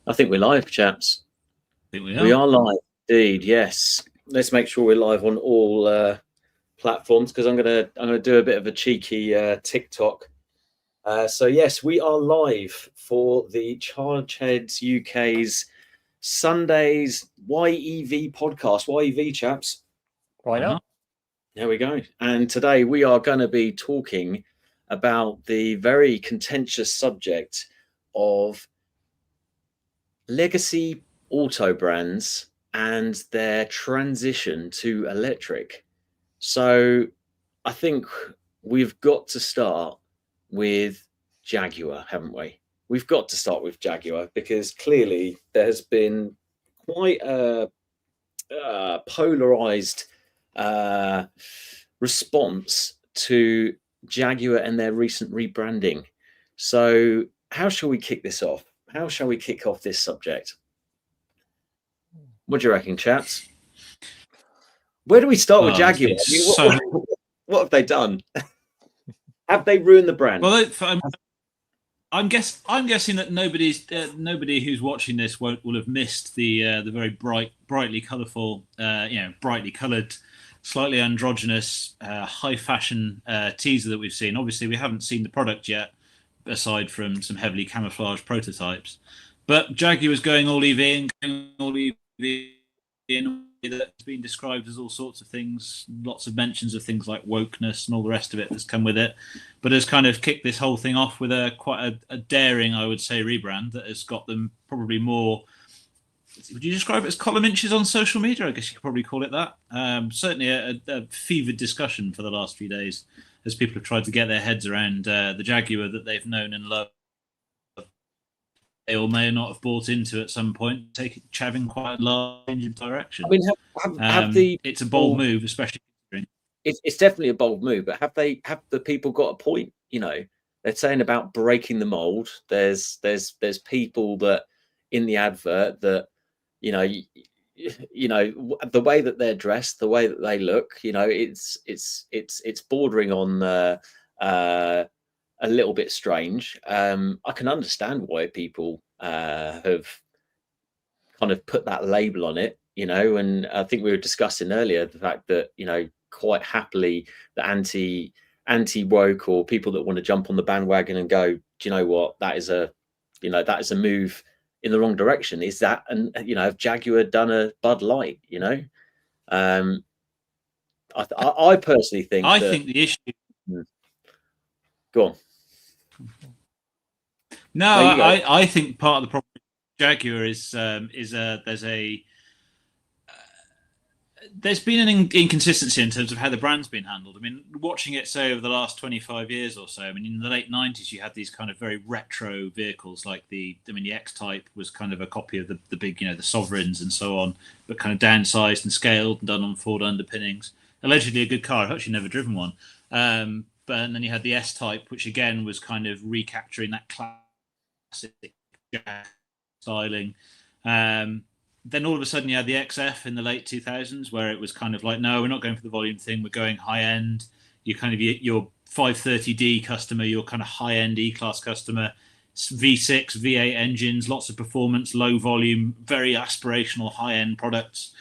I think we're live, chaps. I think We are live, indeed. Yes. Let's make sure we're live on all platforms because I'm gonna do a bit of a cheeky TikTok. So yes, we are live for the Chargeheads UK's Sundays YEV podcast. YEV, chaps. Why not? There we go. And today we are going to be talking about the very contentious subject of legacy auto brands and their transition to electric. So I think we've got to start with Jaguar, haven't we? We've got to start with Jaguar because clearly there's been quite a polarized response to Jaguar and their recent rebranding. So how shall we kick this off? How shall we kick off this subject? What do you reckon, chaps? Where do we start with Jaguar? I mean, what have they done? Have they ruined the brand? Well, I'm guessing that nobody who's watching this will have missed the very brightly colourful, brightly coloured, slightly androgynous, high fashion teaser that we've seen. Obviously, we haven't seen the product yet, aside from some heavily camouflaged prototypes. But Jaguar is going all EV and going all EV in a way that's been described as all sorts of things, lots of mentions of things like wokeness and all the rest of it that's come with it, but has kind of kicked this whole thing off with quite a daring, I would say, rebrand that has got them probably more. Would you describe it as column inches on social media? I guess you could probably call it that. Certainly a fevered discussion for the last few days as people have tried to get their heads around the Jaguar that they've known and loved. They all may not have bought into at some point, chaving quite a large change of direction. I mean, it's a bold move, especially considering. It's definitely a bold move, but have the people got a point? You know, they're saying about breaking the mold. There's people that in the advert that you know the way that they're dressed, the way that they look. You know, it's bordering on a little bit strange. I can understand why people have kind of put that label on it, you know, and I think we were discussing earlier the fact that, you know, quite happily the anti woke or people that want to jump on the bandwagon and go, do you know what, that is a move in the wrong direction. Is that, and you know, have Jaguar done a Bud Light, you know? I personally think think the issue. Go on. No, I think part of the problem with Jaguar is there's been an inconsistency in terms of how the brand's been handled. I mean, watching it, say, over the last 25 years or so, I mean, in the late 90s, you had these kind of very retro vehicles like the X-Type was kind of a copy of the big, you know, the Sovereigns and so on, but kind of downsized and scaled and done on Ford underpinnings. Allegedly a good car. I've actually never driven one. And then you had the S-Type, which again was kind of recapturing that classic styling. Then all of a sudden you had the XF in the late 2000s, where it was kind of like, no, we're not going for the volume thing. We're going high end. You kind of your 530D customer, your kind of high end E-Class customer, V6, V8 engines, lots of performance, low volume, very aspirational high end products.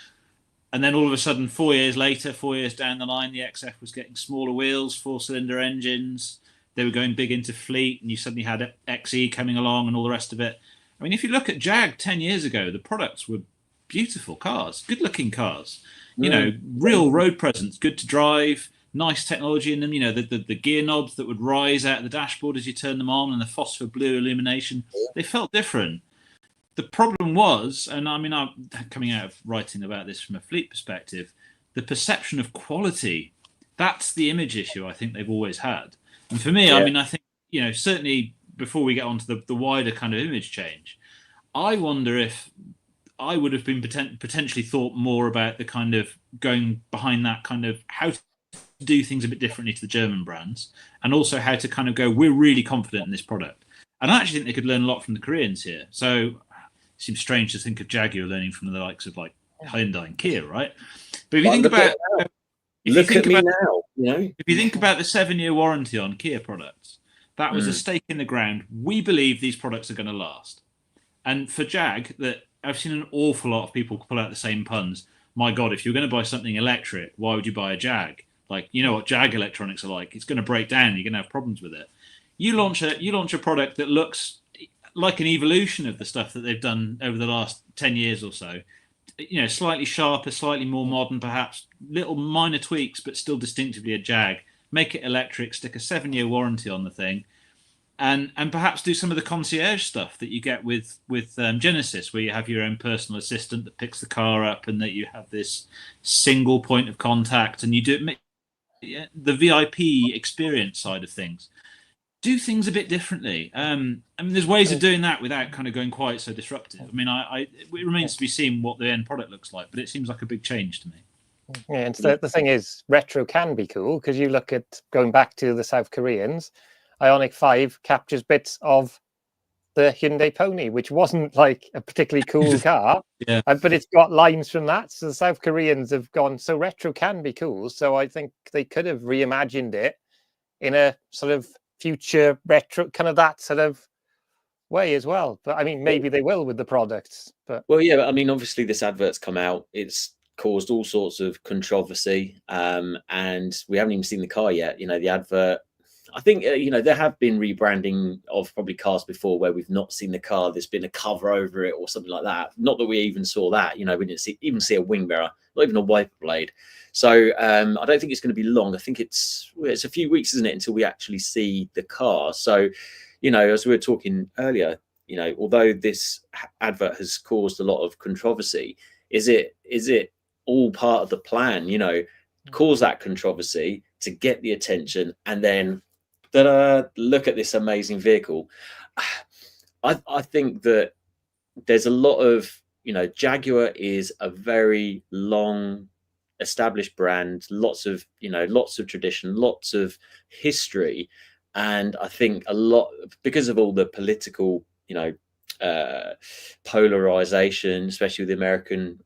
And then all of a sudden, 4 years later, 4 years down the line, the XF was getting smaller wheels, 4-cylinder engines. They were going big into fleet, and you suddenly had XE coming along and all the rest of it. I mean, if you look at Jag 10 years ago, the products were beautiful cars, good-looking cars. You know, real road presence, good to drive, nice technology in them. You know, the gear knobs that would rise out of the dashboard as you turn them on, and the phosphor blue illumination. They felt different. The problem was, and I mean, I'm coming out of writing about this from a fleet perspective, the perception of quality. That's the image issue I think they've always had. And for me, I mean, I think, you know, certainly before we get on to the wider kind of image change, I wonder if I would have been potentially thought more about the kind of going behind that kind of how to do things a bit differently to the German brands, and also how to kind of go, we're really confident in this product. And I actually think they could learn a lot from the Koreans here. So it seems strange to think of Jaguar learning from the likes of like Hyundai and Kia, right? But if you think about look at me now, you know, if you think about the 7-year warranty on Kia products, that was a stake in the ground. We believe these products are going to last. And for Jag, that I've seen an awful lot of people pull out the same puns. My God, if you're going to buy something electric, why would you buy a Jag? Like, you know what Jag electronics are like. It's going to break down. You're going to have problems with it. You launch a product that looks like an evolution of the stuff that they've done over the last 10 years or so. You know, slightly sharper, slightly more modern, perhaps little minor tweaks, but still distinctively a Jag. Make it electric, stick a 7-year warranty on the thing, and perhaps do some of the concierge stuff that you get with Genesis, where you have your own personal assistant that picks the car up, and that you have this single point of contact, and you do the VIP experience side of things. Do things a bit differently. I mean, there's ways of doing that without kind of going quite so disruptive. I mean, it remains to be seen what the end product looks like, but it seems like a big change to me. Yeah, and so the thing is, retro can be cool, because you look at, going back to the South Koreans, Ioniq 5 captures bits of the Hyundai Pony, which wasn't like a particularly cool car, but it's got lines from that. So the South Koreans have gone, so retro can be cool. So I think they could have reimagined it in a sort of future retro, kind of that sort of way as well. But I mean, maybe they will with the products. But well, yeah, I mean, obviously this advert's come out. It's caused all sorts of controversy, and we haven't even seen the car yet. You know, the advert, I think, you know, there have been rebranding of probably cars before where we've not seen the car. There's been a cover over it or something like that. Not that we even saw that. You know, we didn't even see a wing mirror, not even a wiper blade. So I don't think it's going to be long. I think it's a few weeks, isn't it, until we actually see the car. So, you know, as we were talking earlier, you know, although this advert has caused a lot of controversy, is it all part of the plan? You know, cause that controversy to get the attention, and then look at this amazing vehicle. I think that there's a lot of, you know, Jaguar is a very long established brand, lots of tradition, lots of history, and I think a lot, because of all the political, you know, polarization, especially with the American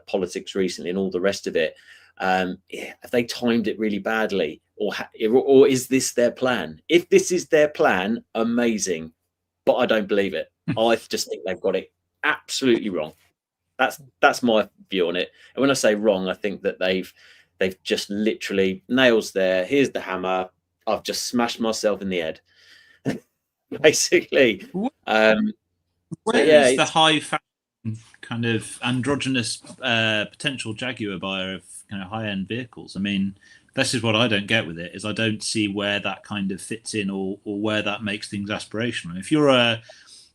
politics recently and all the rest of it, have they timed it really badly, or is this their plan? If this is their plan, amazing, but I don't believe it. I just think they've got it absolutely wrong. That's my view on it. And when I say wrong, I think that they've just literally, nails there, here's the hammer, I've just smashed myself in the head. Basically. Where is the high fashion kind of androgynous potential Jaguar buyer of kind of high-end vehicles? I mean, this is what I don't get with it, is I don't see where that kind of fits in, or where that makes things aspirational.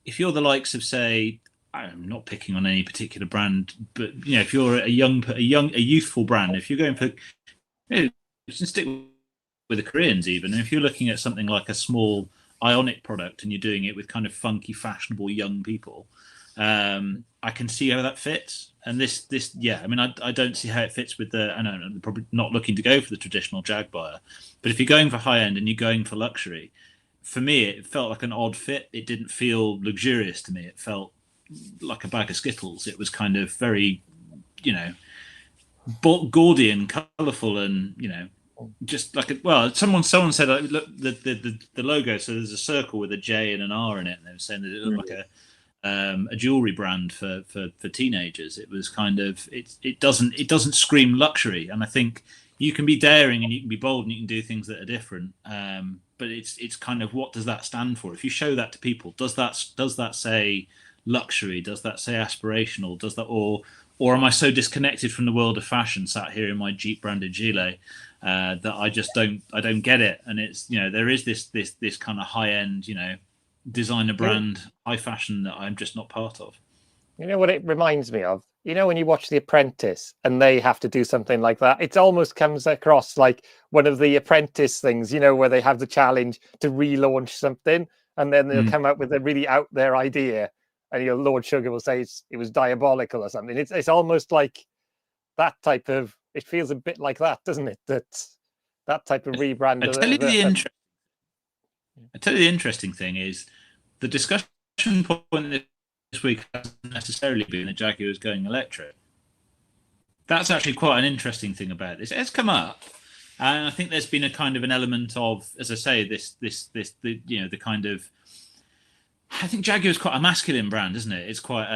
If you're the likes of, say, I'm not picking on any particular brand, but you know, if you're a youthful brand, if you're going for, you know, stick with the Koreans even, and if you're looking at something like a small Ioniq product and you're doing it with kind of funky, fashionable young people, I can see how that fits. And this, yeah, I mean, I don't see how it fits with I know I'm probably not looking to go for the traditional Jag buyer, but if you're going for high end and you're going for luxury, for me, it felt like an odd fit. It didn't feel luxurious to me. It felt like a bag of Skittles. It was kind of very, you know, gaudy and colourful, and you know, just like someone said, look, the logo. So there's a circle with a J and an R in it, and they were saying that it looked like a jewelry brand for teenagers. It was kind of it doesn't scream luxury, and I think you can be daring and you can be bold and you can do things that are different. But it's kind of, what does that stand for? If you show that to people, does that say luxury? Does that say aspirational? Does that, or am I so disconnected from the world of fashion, sat here in my Jeep branded gilet, that I don't get it? And it's, you know, there is this kind of high end, you know, designer brand, high fashion that I'm just not part of. You know what it reminds me of? You know, when you watch The Apprentice and they have to do something like that, it almost comes across like one of the Apprentice things, you know, where they have the challenge to relaunch something, and then they'll come out with a really out there idea, and Lord Sugar will say it was diabolical or something. It's almost like that type of, it feels a bit like that, doesn't it? That type of rebrand. I tell you the interesting thing is, the discussion point this week hasn't necessarily been that Jaguar is going electric. That's actually quite an interesting thing about this. It's come up, and I think there's been a kind of an element of, as I say, the kind of I think Jaguar is quite a masculine brand, isn't it? It's quite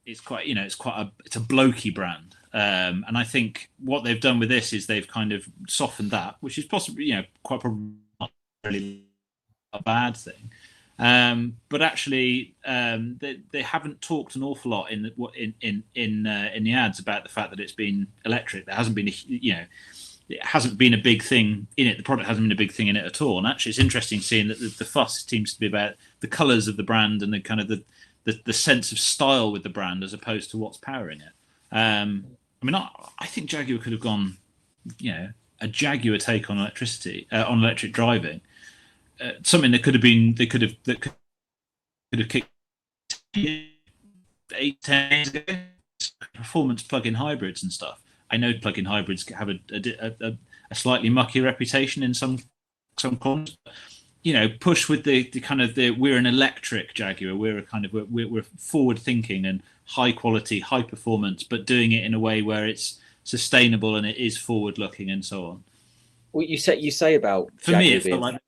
it's a blokey brand. And I think what they've done with this is they've kind of softened that, which is possibly, quite probably not really a bad thing. But actually, they haven't talked an awful lot in the ads about the fact that it's been electric. There hasn't been it hasn't been a big thing in it. The product hasn't been a big thing in it at all. And actually, it's interesting seeing that the fuss seems to be about the colours of the brand and the kind of the sense of style with the brand as opposed to what's powering it. I think Jaguar could have gone, a Jaguar take on on electric driving. Something that could have kicked 8-10 years ago. Performance plug-in hybrids and stuff. I know plug-in hybrids have a slightly mucky reputation in some corners. Push with the kind of we're an electric Jaguar. We're forward thinking and high quality, high performance, but doing it in a way where it's sustainable and it is forward looking and so on. Well, you say about for Jaguar me, it felt like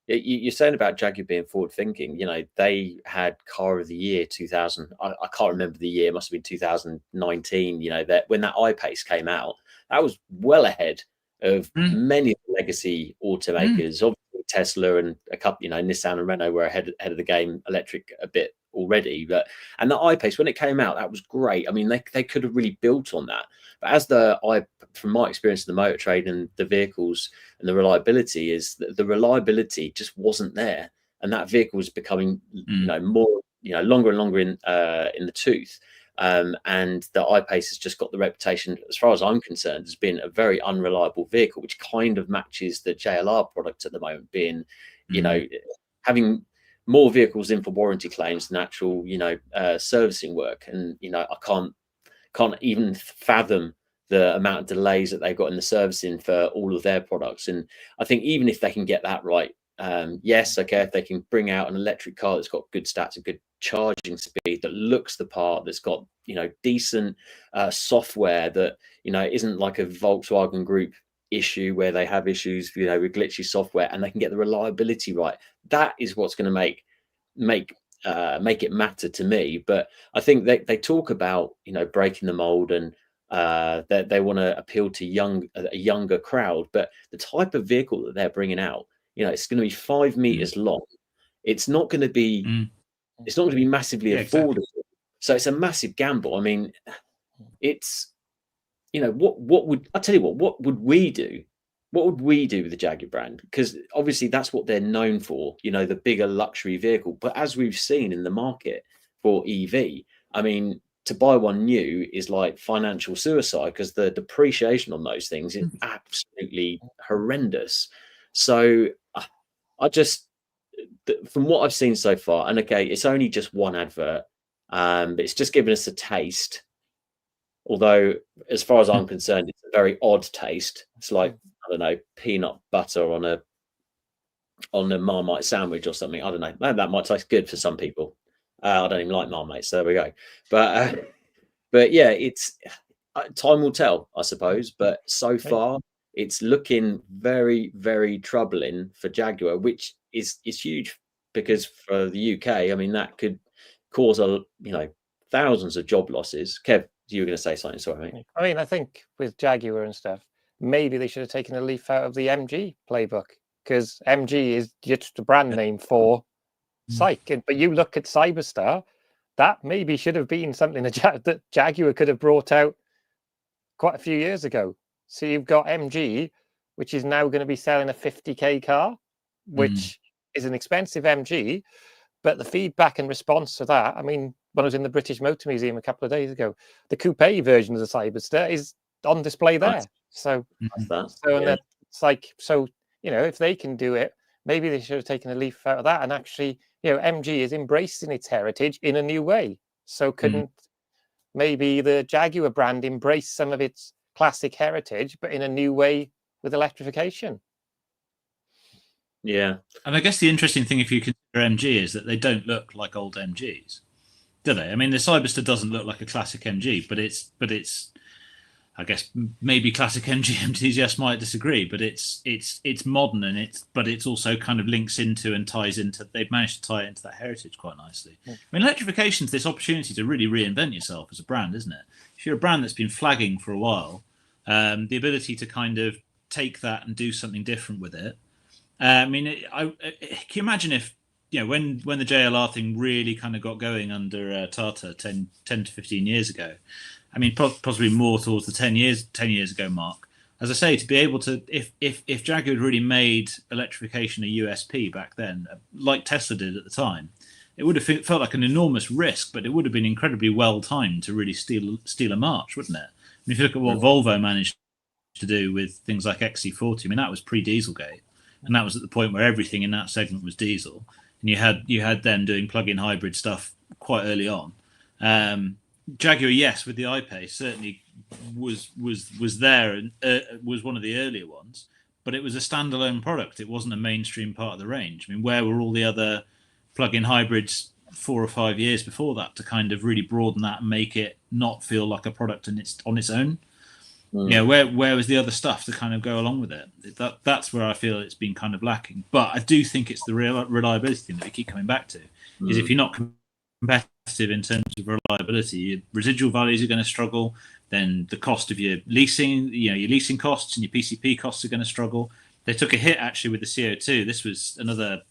you're saying about Jaguar being forward thinking. They had Car of the Year 2000. I can't remember the year. It must have been 2019. That when that I-Pace came out, that was well ahead of many legacy automakers. Obviously, Tesla and a couple, Nissan and Renault were ahead of the game, electric a bit already. And the I-Pace, when it came out, that was great. I mean, they could have really built on that. But from my experience in the motor trade and the vehicles and the reliability, is the reliability just wasn't there, and that vehicle was becoming more longer and longer in the tooth. And the I-Pace has just got the reputation, as far as I'm concerned, as being a very unreliable vehicle, which kind of matches the JLR product at the moment, being having more vehicles in for warranty claims than actual servicing work. And I can't even fathom the amount of delays that they've got in the servicing for all of their products. And I think even if they can get that right, yes, okay, if they can bring out an electric car that's got good stats and good charging speed, that looks the part, that's got decent software, that isn't like a Volkswagen Group issue where they have issues with glitchy software, and they can get the reliability right, that is what's going to make it matter to me. But I think they talk about breaking the mold, and that they want to appeal to a younger crowd, but the type of vehicle that they're bringing out, it's going to be 5 meters long. It's not going to be massively affordable. Exactly. So it's a massive gamble. I mean, it's what would we do? What would we do with the Jaguar brand? Because obviously that's what they're known for, the bigger luxury vehicle. But as we've seen in the market for EV, I mean, to buy one new is like financial suicide, because the depreciation on those things is absolutely horrendous. So from what I've seen so far, and okay, it's only just one advert, but it's just given us a taste. Although, as far as I'm concerned, it's a very odd taste. It's like, I don't know, peanut butter on a Marmite sandwich or something. I don't know. That might taste good for some people. I don't even like Marmite, so there we go. But yeah, it's time will tell, I suppose. But so far, it's looking very, very troubling for Jaguar, which is huge, because for the UK, I mean, that could cause thousands of job losses. Kev, you were going to say something, sorry, mate. I mean, I think with Jaguar and stuff, maybe they should have taken a leaf out of the MG playbook, because MG is just a brand name for psych. But you look at Cyberstar, that maybe should have been something that Jaguar could have brought out quite a few years ago. So you've got MG, which is now going to be selling a 50k car, which is an expensive MG. But the feedback and response to that, I mean, when I was in the British Motor Museum a couple of days ago, the coupe version of the Cyberstar is on display there. So it's like, if they can do it, maybe they should have taken a leaf out of that. And actually, MG is embracing its heritage in a new way. So couldn't maybe the Jaguar brand embrace some of its classic heritage, but in a new way with electrification? Yeah. And I guess the interesting thing, if you consider MG, is that they don't look like old MGs, do they? I mean, the Cyberstar doesn't look like a classic MG, but it's I guess maybe classic MG enthusiasts might disagree, but it's modern, and it's also kind of links into and ties into. They've managed to tie it into that heritage quite nicely. I mean, electrification's this opportunity to really reinvent yourself as a brand, isn't it? If you're a brand that's been flagging for a while, the ability to kind of take that and do something different with it. I mean, can you imagine if, when the JLR thing really kind of got going under Tata 10 to 15 years ago? I mean, possibly more towards the 10 years ago mark. As I say, to be able to, if Jaguar had really made electrification a USP back then, like Tesla did at the time, it would have felt like an enormous risk, but it would have been incredibly well timed to really steal a march, wouldn't it? I mean, if you look at what Volvo managed to do with things like XC40, I mean, that was pre-Dieselgate, and that was at the point where everything in that segment was diesel, and you had them doing plug-in hybrid stuff quite early on. Jaguar, yes, with the I-Pace, certainly was there and was one of the earlier ones, but it was a standalone product. It wasn't a mainstream part of the range. I mean, where were all the other plug-in hybrids 4 or 5 years before that to kind of really broaden that and make it not feel like a product on its own? Where was the other stuff to kind of go along with it? That's where I feel it's been kind of lacking. But I do think it's the reliability thing that we keep coming back to. Is if you're not competitive in terms of reliability, your residual values are going to struggle. Then the cost of your leasing, your leasing costs and your PCP costs are going to struggle. They took a hit actually with the CO2. This was another,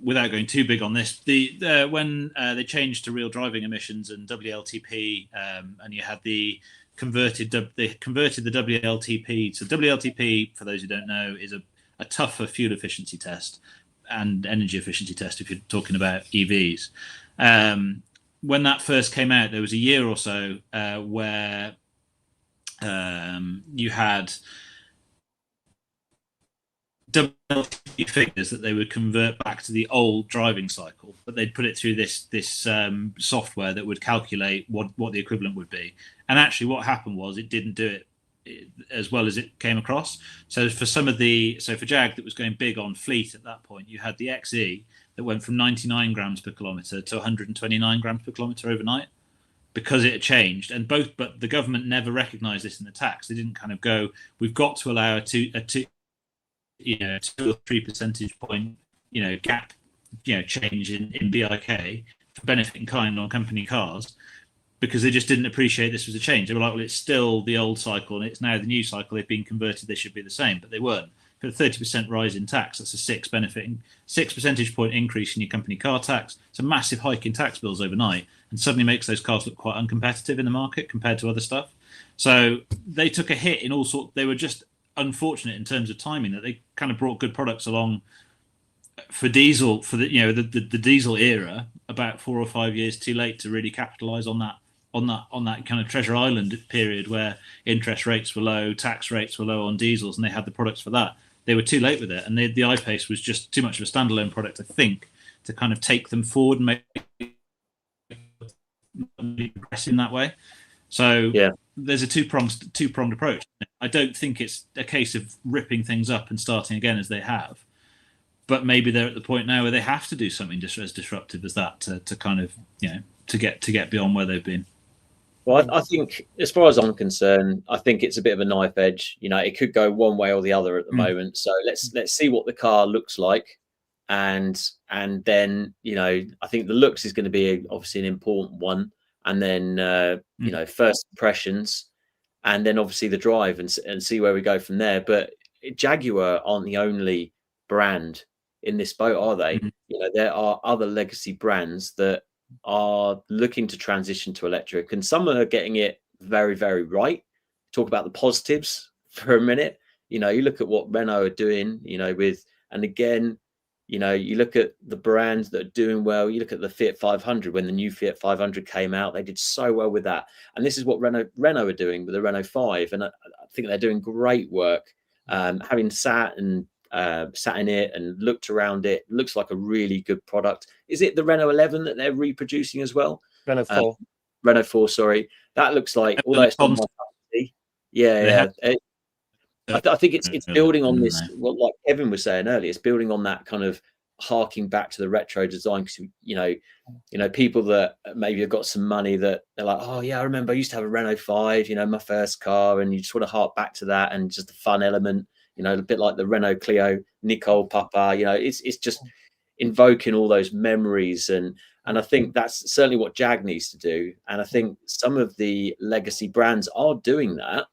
without going too big on this, when they changed to real driving emissions and WLTP, and you had they converted the WLTP. So WLTP, for those who don't know, is a tougher fuel efficiency test and energy efficiency test if you're talking about EVs. When that first came out, there was a year or so where you had WLTP figures that they would convert back to the old driving cycle, but they'd put it through this software that would calculate what the equivalent would be. And actually what happened was it didn't do it as well as it came across. So for for Jag that was going big on fleet at that point, you had the XE that went from 99 grams per kilometre to 129 grams per kilometre overnight because it had changed. But the government never recognised this in the tax. They didn't kind of go, we've got to allow a 2 or 3 percentage point gap change in BIK for benefit in kind on company cars, because they just didn't appreciate this was a change. They were like, well, it's still the old cycle and it's now the new cycle. They've been converted. They should be the same, but they weren't. For a 30% rise in tax, that's a 6 percentage point increase in your company car tax. It's a massive hike in tax bills overnight, and suddenly makes those cars look quite uncompetitive in the market compared to other stuff. So they took a hit in all sorts. They were just unfortunate in terms of timing that they kind of brought good products along for diesel for the diesel era about 4 or 5 years too late to really capitalize on that kind of Treasure Island period where interest rates were low, tax rates were low on diesels, and they had the products for that. They were too late with it, and the I-Pace was just too much of a standalone product, I think, to kind of take them forward and make progress in that way. So there's a two-pronged approach. I don't think it's a case of ripping things up and starting again as they have, but maybe they're at the point now where they have to do something just as disruptive as that to kind of to get beyond where they've been. Well, I think, as far as I'm concerned, I think it's a bit of a knife edge. It could go one way or the other at the moment. So let's see what the car looks like, and then I think the looks is going to be obviously an important one, and then first impressions, and then obviously the drive, and see where we go from there. But Jaguar aren't the only brand in this boat, are they? There are other legacy brands that are looking to transition to electric, and some are getting it very, very right. Talk about the positives for a minute. You look at what Renault are doing, and again, you look at the brands that are doing well. You look at the Fiat 500. When the new Fiat 500 came out, they did so well with that. And this is what Renault are doing with the Renault 5, and I think they're doing great work. Having sat in it and looked around, it looks like a really good product. Is it the Renault 11 that they're reproducing as well? Renault 4. Renault 4, sorry. That looks like, although it's not my fancy, I think it's building on this, like Kevin was saying earlier, it's building on that kind of harking back to the retro design, because people that maybe have got some money that they're like, oh yeah, I remember I used to have a Renault 5, my first car, and you just want to hark back to that, and just the fun element, a bit like the Renault Clio, Nicole Papa, it's just invoking all those memories, and I think that's certainly what Jag needs to do, and I think some of the legacy brands are doing that.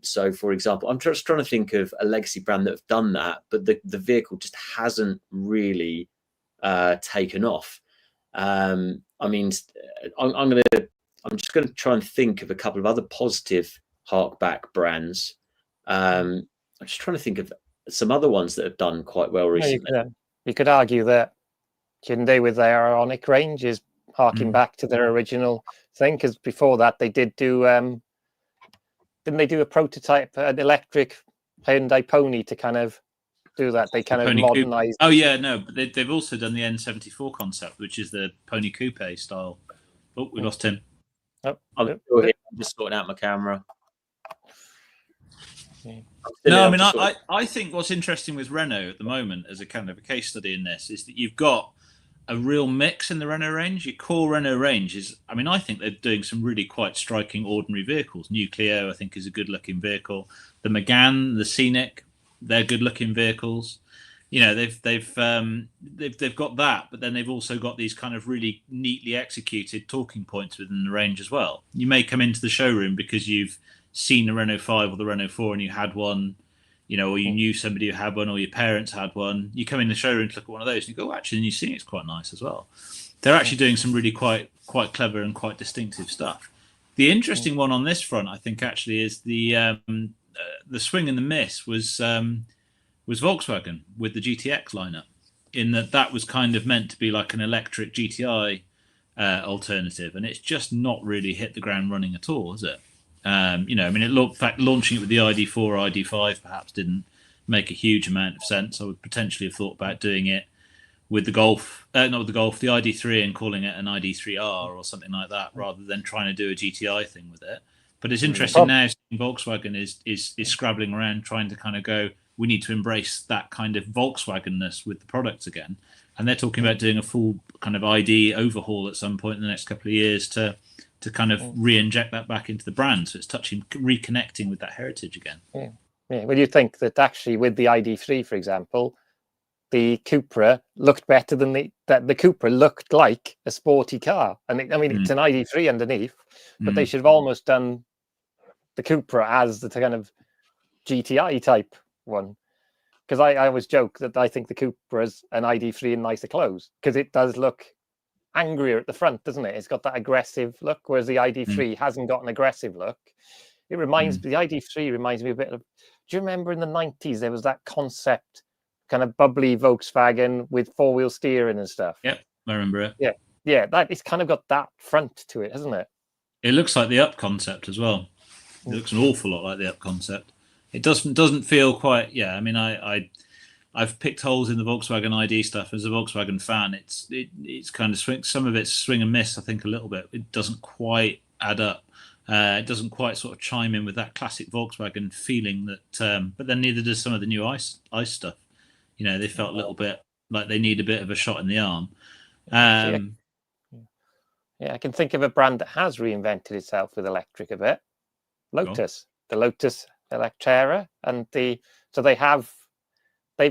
So for example, I'm just trying to think of a legacy brand that have done that, but the vehicle just hasn't really taken off. I'm just going to try and think of a couple of other positive harkback brands. I'm just trying to think of some other ones that have done quite well recently. You could argue that Hyundai with their Ioniq range is harking back to their original thing, because before that they did do didn't they do a prototype, an electric Hyundai Pony to kind of do that? They kind of modernized. Oh yeah, no, but they've also done the N74 concept, which is the Pony Coupe style. Oh, we lost him. I'm just sorting out my camera. No, I mean, I think what's interesting with Renault at the moment, as a kind of a case study in this, is that you've got a real mix in the Renault range. Your core Renault range is, I mean, I think they're doing some really quite striking ordinary vehicles. New Clio, I think, is a good-looking vehicle. The Megane, the Scenic, they're good-looking vehicles. They've got that, but then they've also got these kind of really neatly executed talking points within the range as well. You may come into the showroom because you've seen the Renault 5 or the Renault 4 and you had one, or you knew somebody who had one, or your parents had one. You come in the showroom to look at one of those and you go, oh, actually, the new Scenic's quite nice as well. They're actually doing some really quite clever and quite distinctive stuff. The interesting one on this front, I think, actually, is the swing and the miss was Volkswagen with the GTX lineup, in that was kind of meant to be like an electric GTI alternative, and it's just not really hit the ground running at all, is it? It looked, in fact, launching it with the ID4, ID5 perhaps didn't make a huge amount of sense. I would potentially have thought about doing it with the Golf, the ID3, and calling it an ID3R or something like that, rather than trying to do a GTI thing with it. But it's interesting now seeing Volkswagen is scrabbling around trying to kind of go, we need to embrace that kind of Volkswagen-ness with the products again. And they're talking about doing a full kind of ID overhaul at some point in the next couple of years to kind of re-inject that back into the brand. So it's reconnecting with that heritage again. Yeah. Well, you think that actually with the ID3, for example, the Cupra looked better than the Cupra looked like a sporty car. And it's an ID3 underneath, but they should have almost done the Cupra as the kind of GTI type one. Because I always joke that I think the Cupra is an ID3 in nicer clothes, because it does look angrier at the front, doesn't it? It's got that aggressive look, whereas the ID3 hasn't got an aggressive look. It reminds the ID3 reminds me a bit of, do you remember in the 90s there was that concept kind of bubbly Volkswagen with four-wheel steering and stuff? Yep, I remember it. Yeah, that it's kind of got that front to it, hasn't it? It looks like the Up concept as well. It looks an awful lot like the Up concept. It doesn't feel quite. Yeah, I mean, I've picked holes in the Volkswagen ID stuff. As a Volkswagen fan, it's kind of some of it's swing and miss. I think a little bit. It doesn't quite add up. It doesn't quite sort of chime in with that classic Volkswagen feeling that. But then neither does some of the new ice stuff. They felt a little bit like they need a bit of a shot in the arm. I can think of a brand that has reinvented itself with electric a bit. Lotus, the Lotus Electra, and they've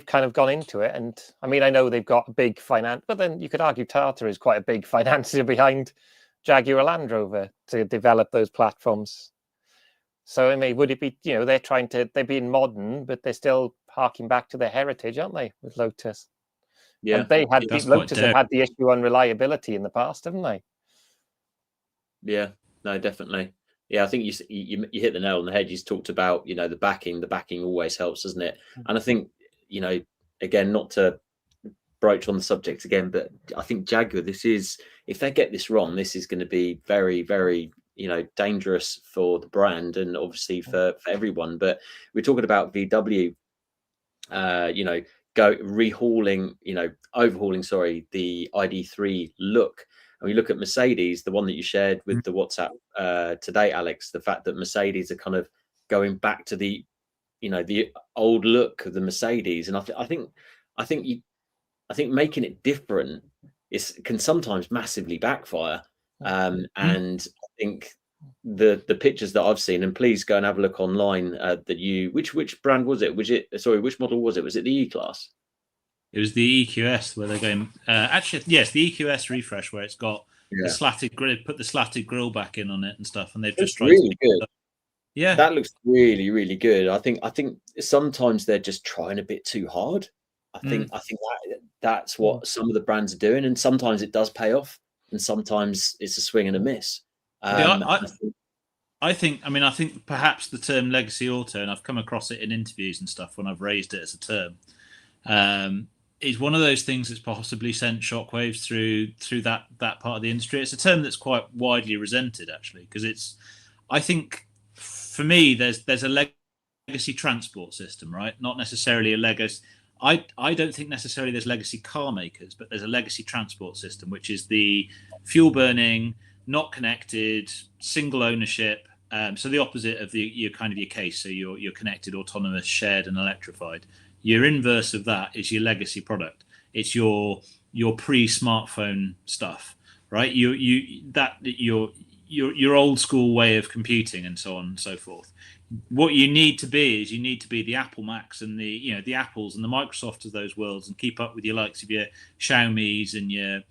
kind of gone into it. And I mean, I know they've got a big finance, but then you could argue Tata is quite a big financier behind Jaguar Land Rover to develop those platforms. So I mean, would it be, they're being modern, but they're still harking back to their heritage, aren't they, with Lotus? Yeah, and Lotus have had the issue on reliability in the past, haven't they? Yeah, no, definitely. Yeah, I think you hit the nail on the head. You talked about, the backing. The backing always helps, doesn't it? And I think, again, not to broach on the subject again, but I think Jaguar, if they get this wrong, this is going to be very, very, dangerous for the brand and obviously for everyone. But we're talking about VW, overhauling, the ID3 look. And we look at Mercedes, the one that you shared with the WhatsApp today, Alex, the fact that Mercedes are kind of going back to the old look of the Mercedes. And I think I think making it different can sometimes massively backfire. And I think the pictures that I've seen, and please go and have a look online, which brand was it? Which model was it? Was it the E-Class? It was the EQS where they're going. Actually, yes, the EQS refresh where it's got the slatted grill, put the slatted grill back in on it and stuff, and they've just tried really good. Yeah, that looks really, really good. I think sometimes they're just trying a bit too hard. I think that's what some of the brands are doing, and sometimes it does pay off, and sometimes it's a swing and a miss. I think perhaps the term legacy auto, and I've come across it in interviews and stuff when I've raised it as a term, is one of those things that's possibly sent shockwaves through that part of the industry. It's a term that's quite widely resented, actually, because I think for me there's a legacy transport system, right? Not necessarily a legacy. I don't think necessarily there's legacy car makers, but there's a legacy transport system, which is the fuel burning, not connected, single ownership. So the opposite of your case. So your connected, autonomous, shared, and electrified. Your inverse of that is your legacy product. It's your pre-smartphone stuff, right? Your old school way of computing and so on and so forth. What you need to be the Apple Macs and the Apples and the Microsofts of those worlds, and keep up with your likes of your Xiaomi's and your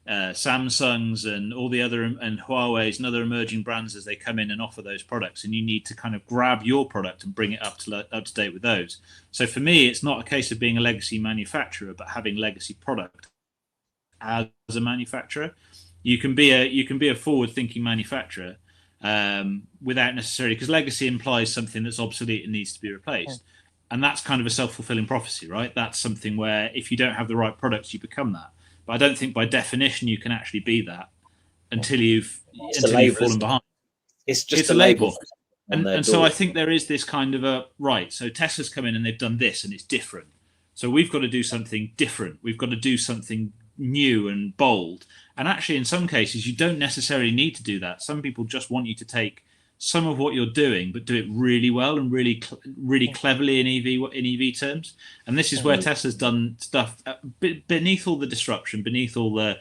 Samsungs and all the other, and Huawei's and other emerging brands as they come in and offer those products, and you need to kind of grab your product and bring it up to date with those. So for me, it's not a case of being a legacy manufacturer, but having legacy product as a manufacturer. You can be a forward-thinking manufacturer without necessarily, because legacy implies something that's obsolete and needs to be replaced, and that's kind of a self-fulfilling prophecy, right? That's something where if you don't have the right products, you become that. But I don't think by definition you can actually be that until you've fallen behind. It's just a label. And so I think there is this kind of so Tesla's come in and they've done this and it's different. So we've got to do something different. We've got to do something new and bold. And actually, in some cases, you don't necessarily need to do that. Some people just want you to take some of what you're doing, but do it really well and really cleverly in EV terms. And this is where Tesla's done stuff beneath all the disruption, beneath all the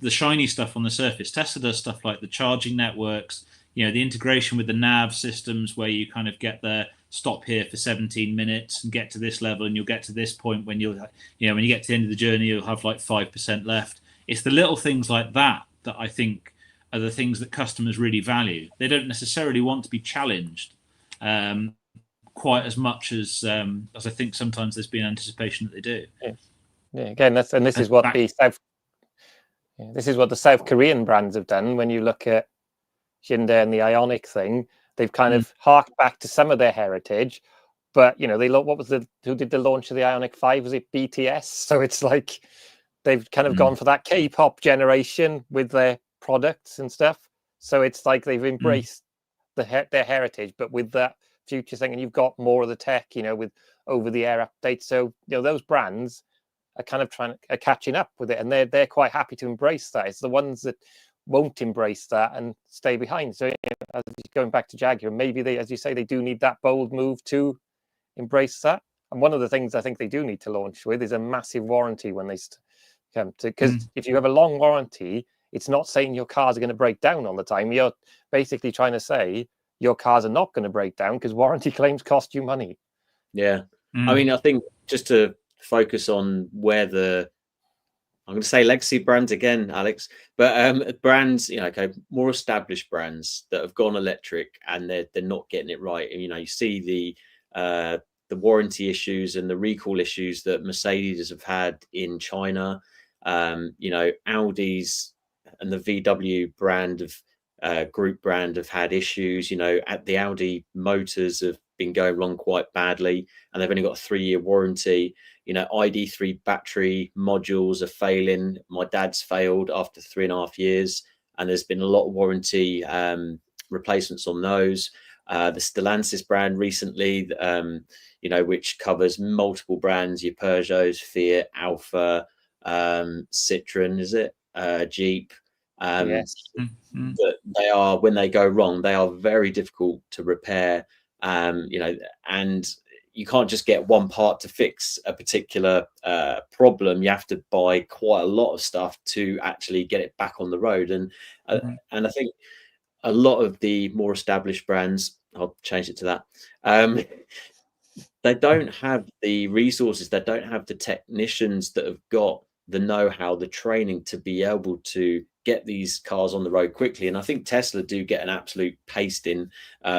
shiny stuff on the surface. Tesla does stuff like the charging networks, the integration with the nav systems, where you kind of get the stop here for 17 minutes and get to this level, and you'll get to this point when when you get to the end of the journey, you'll have like 5% left. It's the little things like that I think are the things that customers really value. They don't necessarily want to be challenged quite as much as I think sometimes there's been anticipation that they do. Yeah. Again, this is what the South Korean brands have done. When you look at Hyundai and the Ioniq thing, they've kind of harked back to some of their heritage, but they look. Who did the launch of the Ioniq 5? Was it BTS? So it's like they've kind of gone for that K-pop generation with their products and stuff. So it's like they've embraced their heritage, but with that future thing, and you've got more of the tech, with over-the-air updates. So those brands are kind of catching up with it, and they're quite happy to embrace that. It's the ones that won't embrace that and stay behind. So going back to Jaguar, maybe they, as you say, they do need that bold move to embrace that. And one of the things I think they do need to launch with is a massive warranty when they come to, because if you have a long warranty, it's not saying your cars are going to break down all the time. You're basically trying to say your cars are not going to break down because warranty claims cost you money. Yeah. I mean, I think just to focus on where I'm going to say legacy brands again, Alex, but brands, more established brands that have gone electric and they're not getting it right. And, you see the warranty issues and the recall issues that Mercedes have had in China. Audi's and the VW brand of group brand have had issues. At the Audi motors have been going wrong quite badly, and they've only got a 3-year warranty. ID3 battery modules are failing. My dad's failed after 3.5 years, and there's been a lot of warranty replacements on those. The Stellantis brand recently, which covers multiple brands, your Peugeots, Fiat, Alfa, Citroen, is it? Jeep. Yes. That they are, when they go wrong, they are very difficult to repair. And you can't just get one part to fix a particular problem. You have to buy quite a lot of stuff to actually get it back on the road. And I think a lot of the more established brands, I'll change it to that, they don't have the resources, they don't have the technicians that have got the know-how, the training to be able to get these cars on the road quickly. And I think Tesla do get an absolute pasting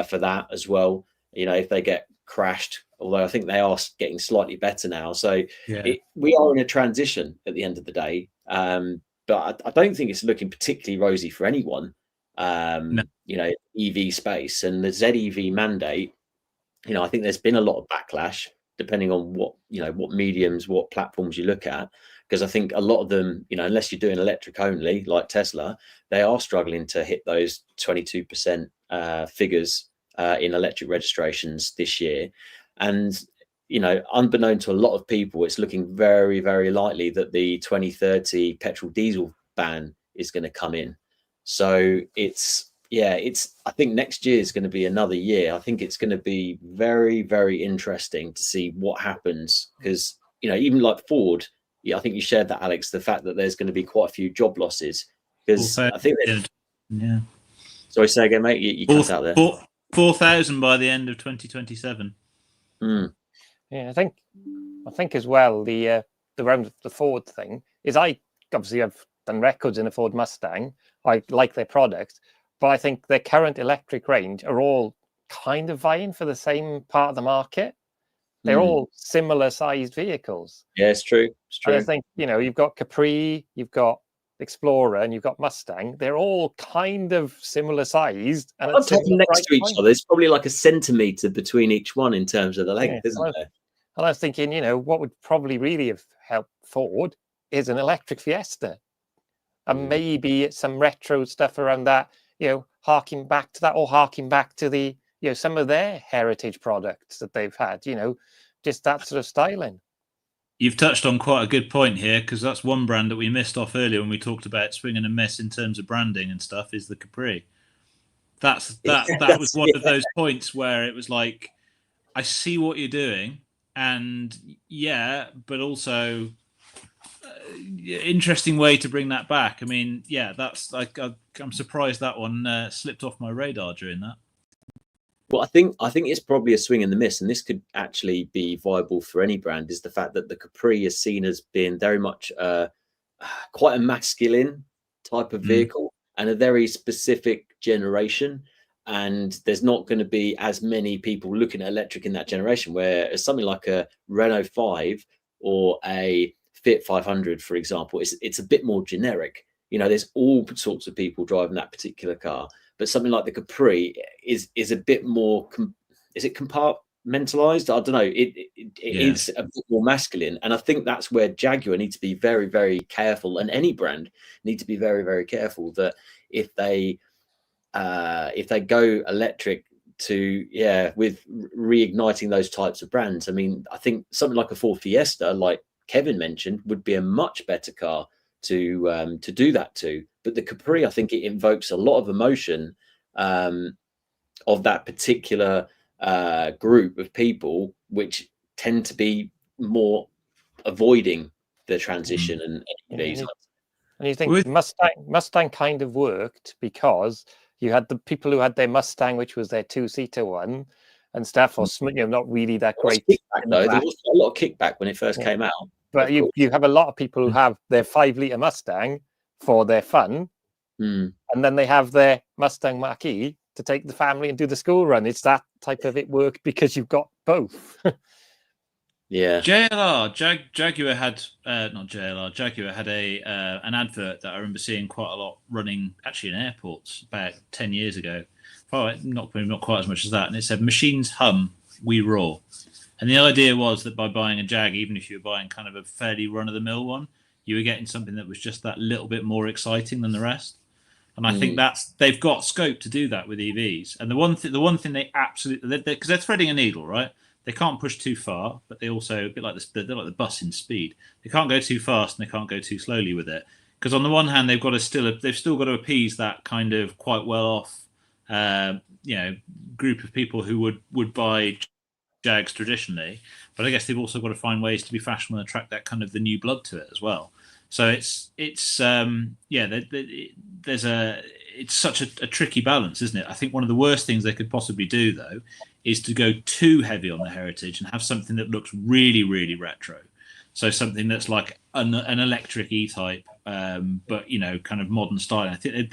for that as well. You know, if they get crashed, although I think they are getting slightly better now. So we are in a transition at the end of the day. But I don't think it's looking particularly rosy for anyone, you know, EV space and the ZEV mandate. You know, I think there's been a lot of backlash depending on what, you know, what mediums, what platforms you look at, because I think a lot of them, you know, unless you're doing electric only like Tesla, they are struggling to hit those 22% figures in electric registrations this year. And, you know, unbeknown to a lot of people, it's looking very, very likely that the 2030 petrol diesel ban is going to come in. So I think next year is going to be another year. I think it's going to be very, very interesting to see what happens, because, you know, even like Ford, I think you shared that, Alex, the fact that there's going to be quite a few job losses, because I think sorry, say again, mate. You cut out there. 4,000 by the end of 2027. Yeah, I think as well the round the Ford thing is, I obviously have done records in a Ford Mustang. I like their product, but I think their current electric range are all kind of vying for the same part of the market. They're all similar sized vehicles. Yeah, it's true. It's true. And I think, you know, you've got Capri, you've got Explorer, and you've got Mustang. They're all kind of similar sized. And next to each other, there's probably like a centimetre between each one in terms of the length, isn't there? And I was thinking, you know, what would probably really have helped Ford is an electric Fiesta. And maybe some retro stuff around that, you know, harking back to that, or harking back to the, you know, some of their heritage products that they've had, you know, just that sort of styling. You've touched on quite a good point here, because that's one brand that we missed off earlier when we talked about swing and a miss in terms of branding and stuff, is the Capri. That was one of those points where it was like, I see what you're doing, and but also interesting way to bring that back. I mean, that's like, I'm surprised that one slipped off my radar during that. Well, I think it's probably a swing and the miss, and this could actually be viable for any brand, is the fact that the Capri is seen as being very much quite a masculine type of vehicle and a very specific generation. And there's not going to be as many people looking at electric in that generation, whereas something like a Renault 5 or a Fiat 500, for example, it's a bit more generic. You know, there's all sorts of people driving that particular car. But something like the Capri is a bit more, is it compartmentalized? I don't know. It is a bit more masculine. And I think that's where Jaguar needs to be very, very careful, and any brand need to be very, very careful that if they go electric with reigniting those types of brands. I mean, I think something like a Ford Fiesta, like Kevin mentioned, would be a much better car to do that to. But the Capri, I think it invokes a lot of emotion of that particular group of people, which tend to be more avoiding the transition and EVs. And you think Mustang kind of worked because you had the people who had their Mustang, which was their two-seater one and stuff, or you know, not really that great. There was a lot of kickback when it first came out. But you have a lot of people who have their 5-litre Mustang for their fun, and then they have their Mustang Mach-E to take the family and do the school run. It's that type of it work because you've got both. Jaguar had Jaguar had an advert that I remember seeing quite a lot running actually in airports about 10 years ago. Probably not quite as much as that, and it said, "Machines hum, we roar." And the idea was that by buying a Jag, even if you were buying kind of a fairly run-of-the-mill one, you were getting something that was just that little bit more exciting than the rest. And I think they've got scope to do that with EVs. And the one thing they absolutely, because they're threading a needle, right? They can't push too far, but they also, a bit like they're like the bus in speed. They can't go too fast and they can't go too slowly with it. Because on the one hand, they've still got to appease that kind of quite well off, group of people who would buy Jags traditionally, but I guess they've also got to find ways to be fashionable and attract that kind of the new blood to it as well. So it's such a tricky balance, isn't it? I think one of the worst things they could possibly do, though, is to go too heavy on the heritage and have something that looks really, really retro. So something that's like an electric E-type, but kind of modern style. I think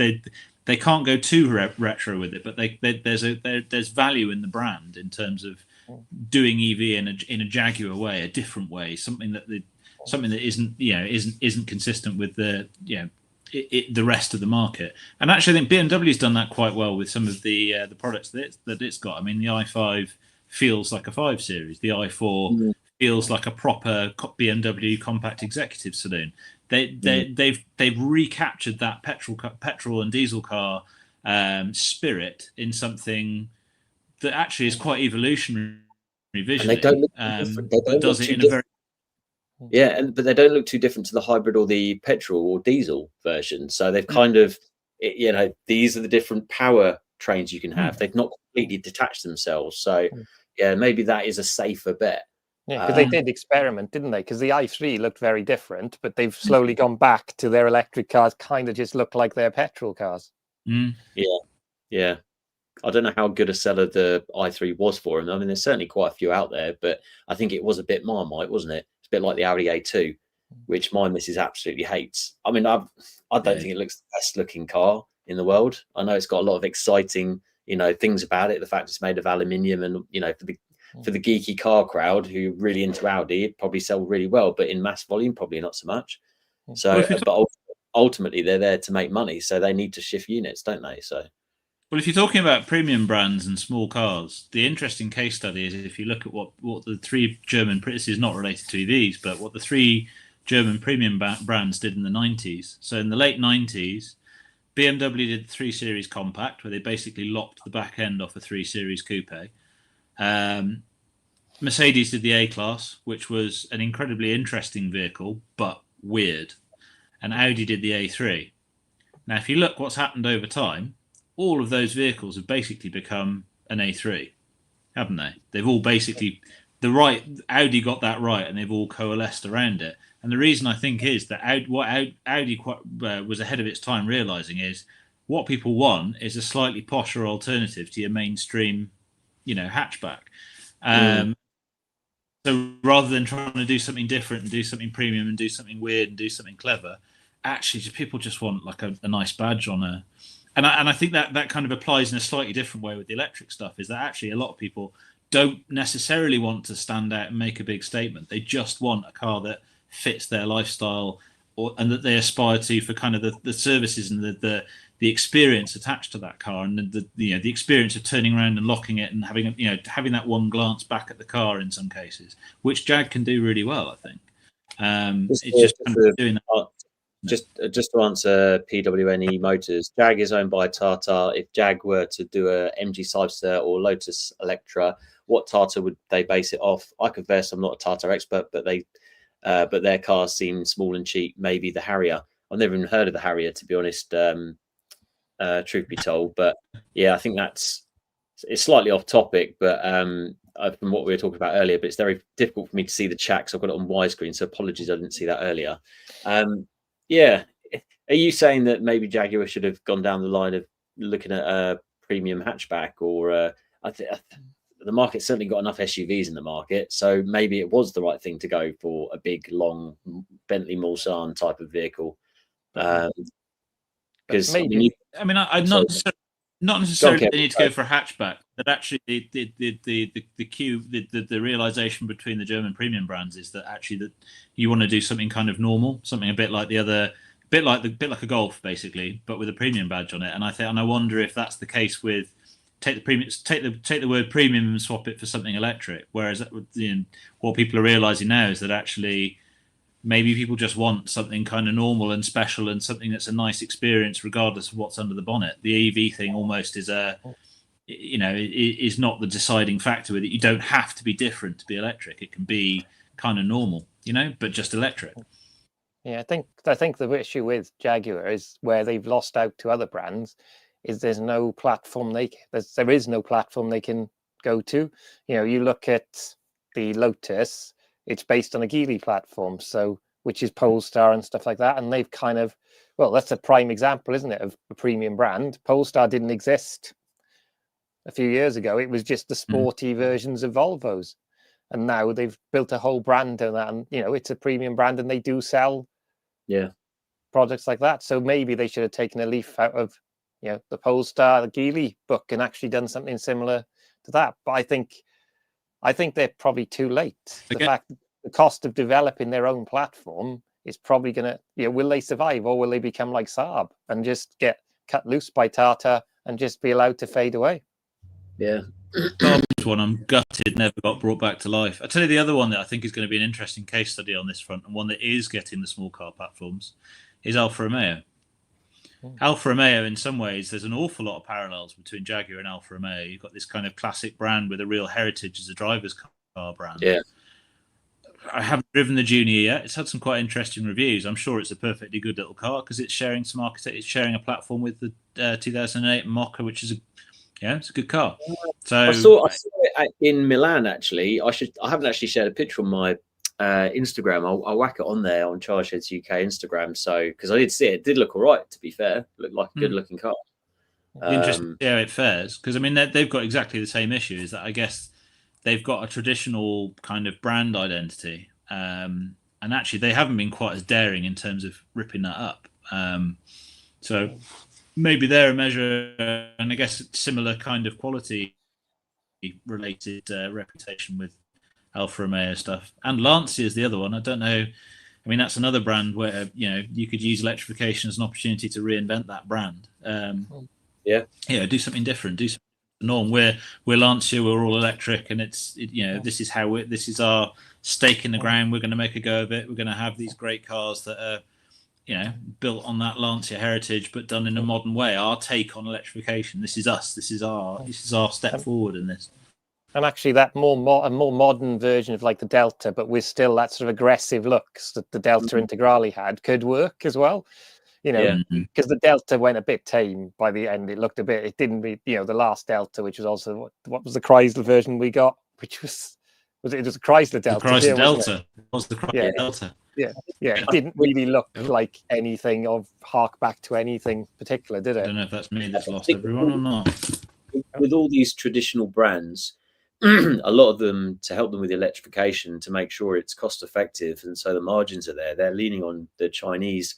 they can't go too retro with it, but there's value in the brand in terms of doing EV in a Jaguar way, a different way, something that isn't consistent with the the rest of the market. And actually, I think BMW's done that quite well with some of the products that it's got. I mean, the i5 feels like a 5 Series. The i4 feels like a proper BMW compact executive saloon. They've recaptured that petrol and diesel car spirit in something that actually is quite evolutionary visually. And they don't look different. They don't does look it in too a very but they don't look too different to the hybrid or the petrol or diesel version. So they've kind of, these are the different power trains you can have. They've not completely detached themselves. So maybe that is a safer bet. Yeah, because they did experiment, didn't they? Because the i3 looked very different, but they've slowly gone back to their electric cars kind of just look like their petrol cars. Yeah. I don't know how good a seller the i3 was for them. I mean, there's certainly quite a few out there, but I think it was a bit Marmite, wasn't it? It's a bit like the Audi A2, which my missus absolutely hates. I mean, I don't think it looks the best looking car in the world. I know it's got a lot of exciting, things about it. The fact it's made of aluminium and, for the geeky car crowd who are really into Audi, it probably sell really well, but in mass volume, probably not so much. So, but ultimately they're there to make money. So they need to shift units, don't they? So. Well, if you're talking about premium brands and small cars, the interesting case study is if you look at what the three German, this is not related to EVs, but what the three German premium brands did in the 90s. So in the late 90s, BMW did the 3 Series Compact, where they basically lopped the back end off a 3 Series Coupe. Mercedes did the A-Class, which was an incredibly interesting vehicle, but weird. And Audi did the A3. Now, if you look what's happened over time, all of those vehicles have basically become an A3, haven't they? They've all basically Audi got that right, and they've all coalesced around it. And the reason I think is that Audi was ahead of its time realizing is what people want is a slightly posher alternative to your mainstream, hatchback. So rather than trying to do something different and do something premium and do something weird and do something clever, actually people just want like a nice badge on a. And I think that kind of applies in a slightly different way with the electric stuff, is that actually a lot of people don't necessarily want to stand out and make a big statement. They just want a car that fits their lifestyle and that they aspire to for kind of the services and the experience attached to that car, and the experience of turning around and locking it and having that one glance back at the car in some cases, which Jag can do really well, I think. It's just kind of doing that. Just to answer PWNE Motors, Jag is owned by Tata. If Jag were to do a MG Cyberster or Lotus Electra, what Tata would they base it off? I confess I'm not a Tata expert, but their cars seem small and cheap. Maybe the Harrier. I've never even heard of the Harrier, to be honest. Truth be told, but yeah, I think it's slightly off topic, but from what we were talking about earlier. But it's very difficult for me to see the chat because I've got it on widescreen. So apologies, I didn't see that earlier. Yeah. Are you saying that maybe Jaguar should have gone down the line of looking at a premium hatchback, or the market's certainly got enough SUVs in the market, so maybe it was the right thing to go for a big, long Bentley Mulsanne type of vehicle? Because I'm not necessarily they need to go for a hatchback, but actually the realization between the German premium brands is that actually that you want to do something kind of normal, something a bit like a Golf basically, but with a premium badge on it. And I wonder if that's the case with take the word premium and swap it for something electric. Whereas what people are realizing now is that actually maybe people just want something kind of normal and special and something that's a nice experience regardless of what's under the bonnet. The EV thing almost is is not the deciding factor with it. You don't have to be different to be electric. It can be kind of normal, but just electric. Yeah, I think the issue with Jaguar is where they've lost out to other brands is there is no platform they can go to. You know, you look at the Lotus, it's based on a Geely platform, so which is Polestar and stuff like that. And they've kind of, well, that's a prime example, isn't it, of a premium brand. Polestar didn't exist a few years ago. It was just the sporty versions of Volvos. And now they've built a whole brand on that. And, you know, it's a premium brand and they do sell products like that. So maybe they should have taken a leaf out of, you know, the Polestar, the Geely book and actually done something similar to that. But I think they're probably too late. The fact that the cost of developing their own platform is probably going to, you know, will they survive or will they become like Saab and just get cut loose by Tata and just be allowed to fade away? Yeah. This one I'm gutted never got brought back to life. I tell you the other one that I think is going to be an interesting case study on this front, and one that is getting the small car platforms, is Alfa Romeo. Alfa Romeo, in some ways, there's an awful lot of parallels between Jaguar and Alfa Romeo. You've got this kind of classic brand with a real heritage as a driver's car brand. Yeah. I haven't driven the Junior yet. It's had some quite interesting reviews. I'm sure it's a perfectly good little car because it's sharing some architecture. It's sharing a platform with the 2008 Mocha, which is it's a good car. So I saw it in Milan. Actually, I haven't actually shared a picture on my Instagram. I'll whack it on there on Chargeheads UK Instagram. So because I did see it, it did look all right. To be fair, it looked like a good looking car. Interesting to see how it fares because I mean they've got exactly the same issue. Is that I guess they've got a traditional kind of brand identity, and actually they haven't been quite as daring in terms of ripping that up. So maybe they're a measure, and I guess similar kind of quality related reputation with Alfa Romeo stuff. And Lancia is the other one. I don't know. I mean, that's another brand where, you know, you could use electrification as an opportunity to reinvent that brand. Do something different. Do something norm. We're Lancia. We're all electric, and this is our stake in the ground. We're going to make a go of it. We're going to have these great cars that are, you know, built on that Lancia heritage, but done in a modern way. Our take on electrification. This is us. This is our step forward in this. And actually, that a more modern version of like the Delta, but with still that sort of aggressive looks that the Delta Integrale had, could work as well. You know, because the Delta went a bit tame by the end. It looked a bit. It didn't be. You know, the last Delta, which was also what was the Chrysler version we got, which was it was a Chrysler Delta. The Chrysler Delta was the Chrysler Delta. Yeah. It didn't really look like anything of hark back to anything particular, did it? I don't know if that's me that's lost everyone or not. With all these traditional brands, a lot of them, to help them with electrification, to make sure it's cost effective, and so the margins are there. They're leaning on the Chinese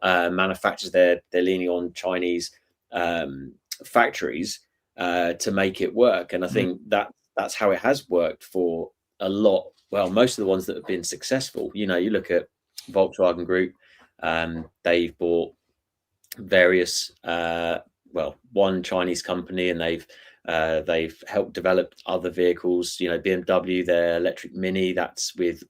manufacturers. They're leaning on Chinese factories to make it work. And I think that's how it has worked for a lot. Well, most of the ones that have been successful. You know, you look at Volkswagen Group. They've bought various one Chinese company, and they've helped develop other vehicles. You know, BMW, their electric Mini, that's with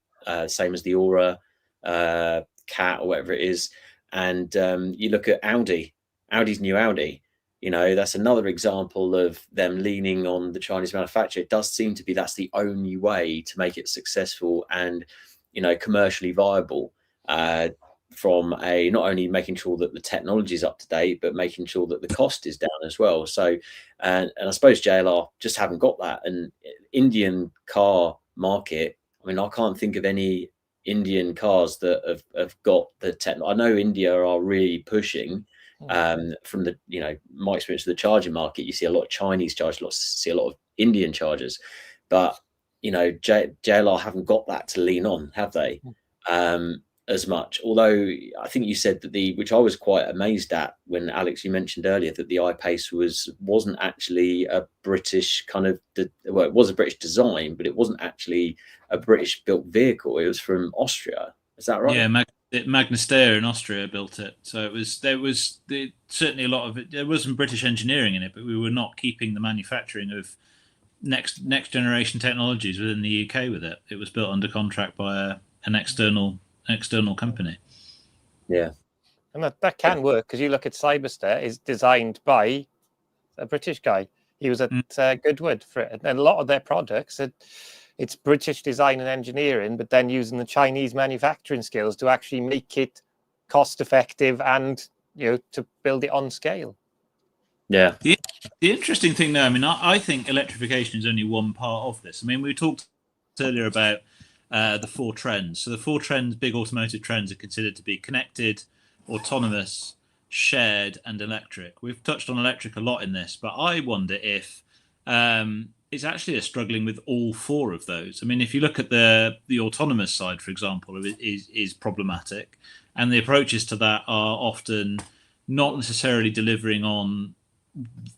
same as the Aura, Cat, or whatever it is. And you look at Audi's new Audi. You know, that's another example of them leaning on the Chinese manufacturer. It does seem to be that's the only way to make it successful and, you know, commercially viable. From not only making sure that the technology is up to date, but making sure that the cost is down as well. So, and I suppose JLR just haven't got that. And Indian car market, I mean, I can't think of any Indian cars that have got the tech. I know India are really pushing. From the, you know, my experience of the charging market, you see a lot of Chinese chargers, see a lot of Indian chargers, but you know, JLR haven't got that to lean on, have they? As much. Although I think you said that which I was quite amazed at when Alex, you mentioned earlier that the I-Pace wasn't actually a British kind of, well, it was a British design, but it wasn't actually a British built vehicle. It was from Austria. Is that right? Yeah, Magna Steyr in Austria built it. So there was certainly a lot of it. There was some British engineering in it, but we were not keeping the manufacturing of next generation technologies within the UK with it. It was built under contract by an external company. Yeah, and that can work because you look at Cyberster is designed by a British guy. He was at Goodwood for it, and a lot of their products it's British design and engineering, but then using the Chinese manufacturing skills to actually make it cost effective and, you know, to build it on scale. Yeah. The interesting thing, though, I mean, I think electrification is only one part of this. I mean, we talked earlier about the 4 trends. So the 4 trends, big automotive trends, are considered to be connected, autonomous, shared, and electric. We've touched on electric a lot in this, but I wonder if it's actually struggling with all 4 of those. I mean, if you look at the autonomous side, for example, is problematic, and the approaches to that are often not necessarily delivering on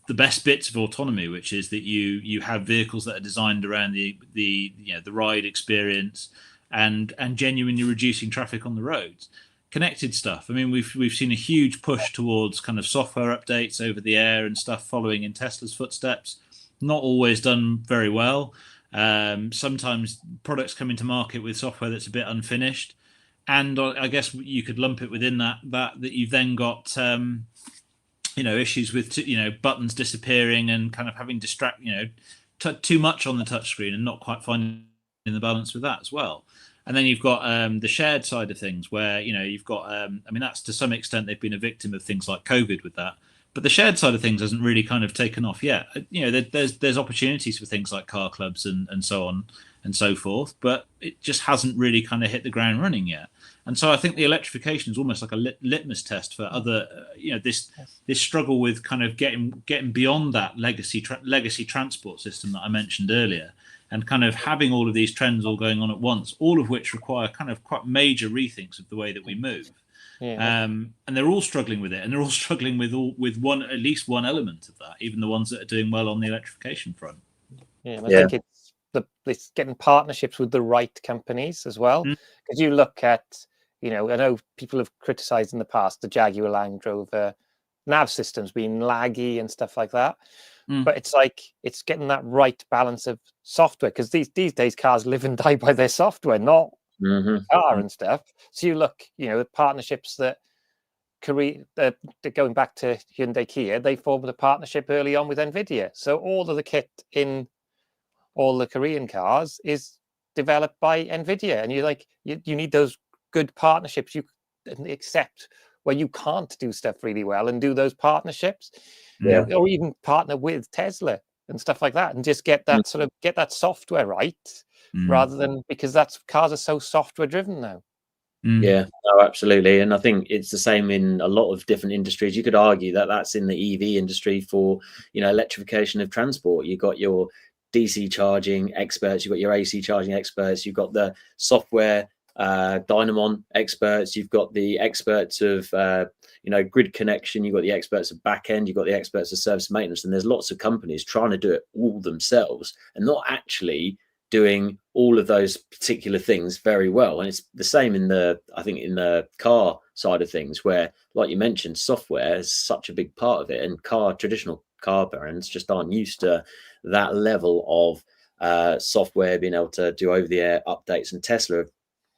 the best bits of autonomy, which is that you have vehicles that are designed around the ride experience and genuinely reducing traffic on the roads. Connected stuff. I mean, we've seen a huge push towards kind of software updates over the air and stuff, following in Tesla's footsteps. Not always done very well. Sometimes products come into market with software that's a bit unfinished, and I guess you could lump it within that you've then got issues with buttons disappearing and kind of having too much on the touchscreen and not quite finding the balance with that as well. And then you've got the shared side of things, where you've got I mean, that's to some extent they've been a victim of things like COVID with that. But the shared side of things hasn't really kind of taken off yet. There's opportunities for things like car clubs and so on and so forth, but it just hasn't really kind of hit the ground running yet. And so I think the electrification is almost like a litmus test for other, this struggle with kind of getting beyond that legacy transport system that I mentioned earlier, and kind of having all of these trends all going on at once, all of which require kind of quite major rethinks of the way that we move. Yeah. And they're all struggling with it, and they're all struggling with at least one element of that, even the ones that are doing well on the electrification front. Yeah, I think it's getting partnerships with the right companies as well. Because you look at, I know people have criticised in the past the Jaguar Land Rover nav systems being laggy and stuff like that. But it's like it's getting that right balance of software, because these days cars live and die by their software, not car and stuff. So you look, the partnerships that going back to Hyundai Kia, they formed a partnership early on with NVIDIA. So all of the kit in all the Korean cars is developed by NVIDIA, and you need those good partnerships. You accept where you can't do stuff really well and do those partnerships, or even partner with Tesla and stuff like that, and just get that get that software right, rather than, because cars are so software driven now. Yeah, no, absolutely. And I think it's the same in a lot of different industries. You could argue that that's in the EV industry for, electrification of transport. You've got your DC charging experts, you've got your AC charging experts, you've got the software Dynamon experts, you've got the experts of grid connection, you've got the experts of back end, you've got the experts of service and maintenance, and there's lots of companies trying to do it all themselves and not actually doing all of those particular things very well. And it's the same in the car side of things, where, like you mentioned, software is such a big part of it, and traditional car brands just aren't used to that level of software, being able to do over the air updates. And Tesla,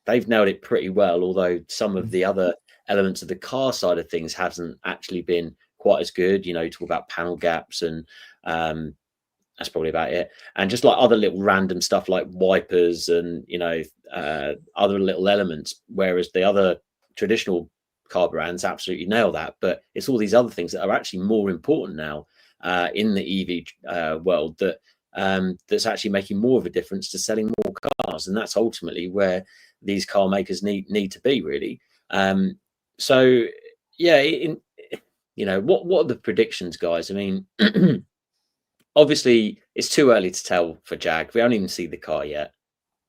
they've nailed it pretty well, although some of the other elements of the car side of things hasn't actually been quite as good. You talk about panel gaps, and that's probably about it. And just like other little random stuff like wipers and, other little elements, whereas the other traditional car brands absolutely nail that. But it's all these other things that are actually more important now in the EV world that's actually making more of a difference to selling more cars. And that's ultimately where these car makers need to be, really. So, yeah, what are the predictions, guys? I mean, obviously, it's too early to tell for Jag. We haven't even seen the car yet.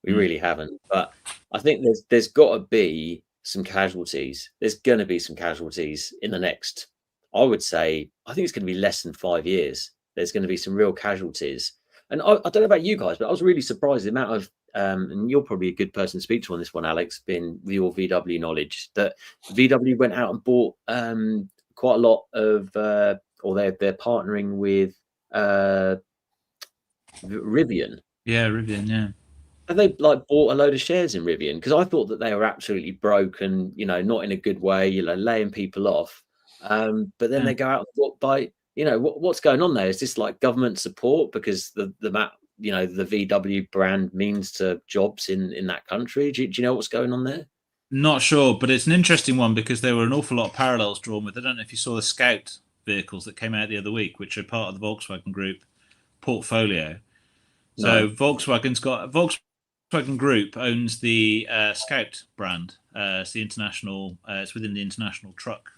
We really haven't. But I think there's got to be some casualties. There's going to be some casualties in the next, I would say, I think it's going to be less than 5 years. There's going to be some real casualties. And I don't know about you guys, but I was really surprised the amount of, and you're probably a good person to speak to on this one, Alex, being with your VW knowledge, that VW went out and bought quite a lot of, or they're partnering with Rivian. Yeah, Rivian, yeah. And they bought a load of shares in Rivian, because I thought that they were absolutely broken, not in a good way, laying people off. But then they go out and buy, what's going on there? Is this like government support because the VW brand means to jobs in that country? Do you know what's going on there? Not sure, but it's an interesting one, because there were an awful lot of parallels drawn with, I don't know if you saw the Scout vehicles that came out the other week, which are part of the Volkswagen Group portfolio. So Volkswagen Group owns the Scout brand. It's the international. It's within the international truck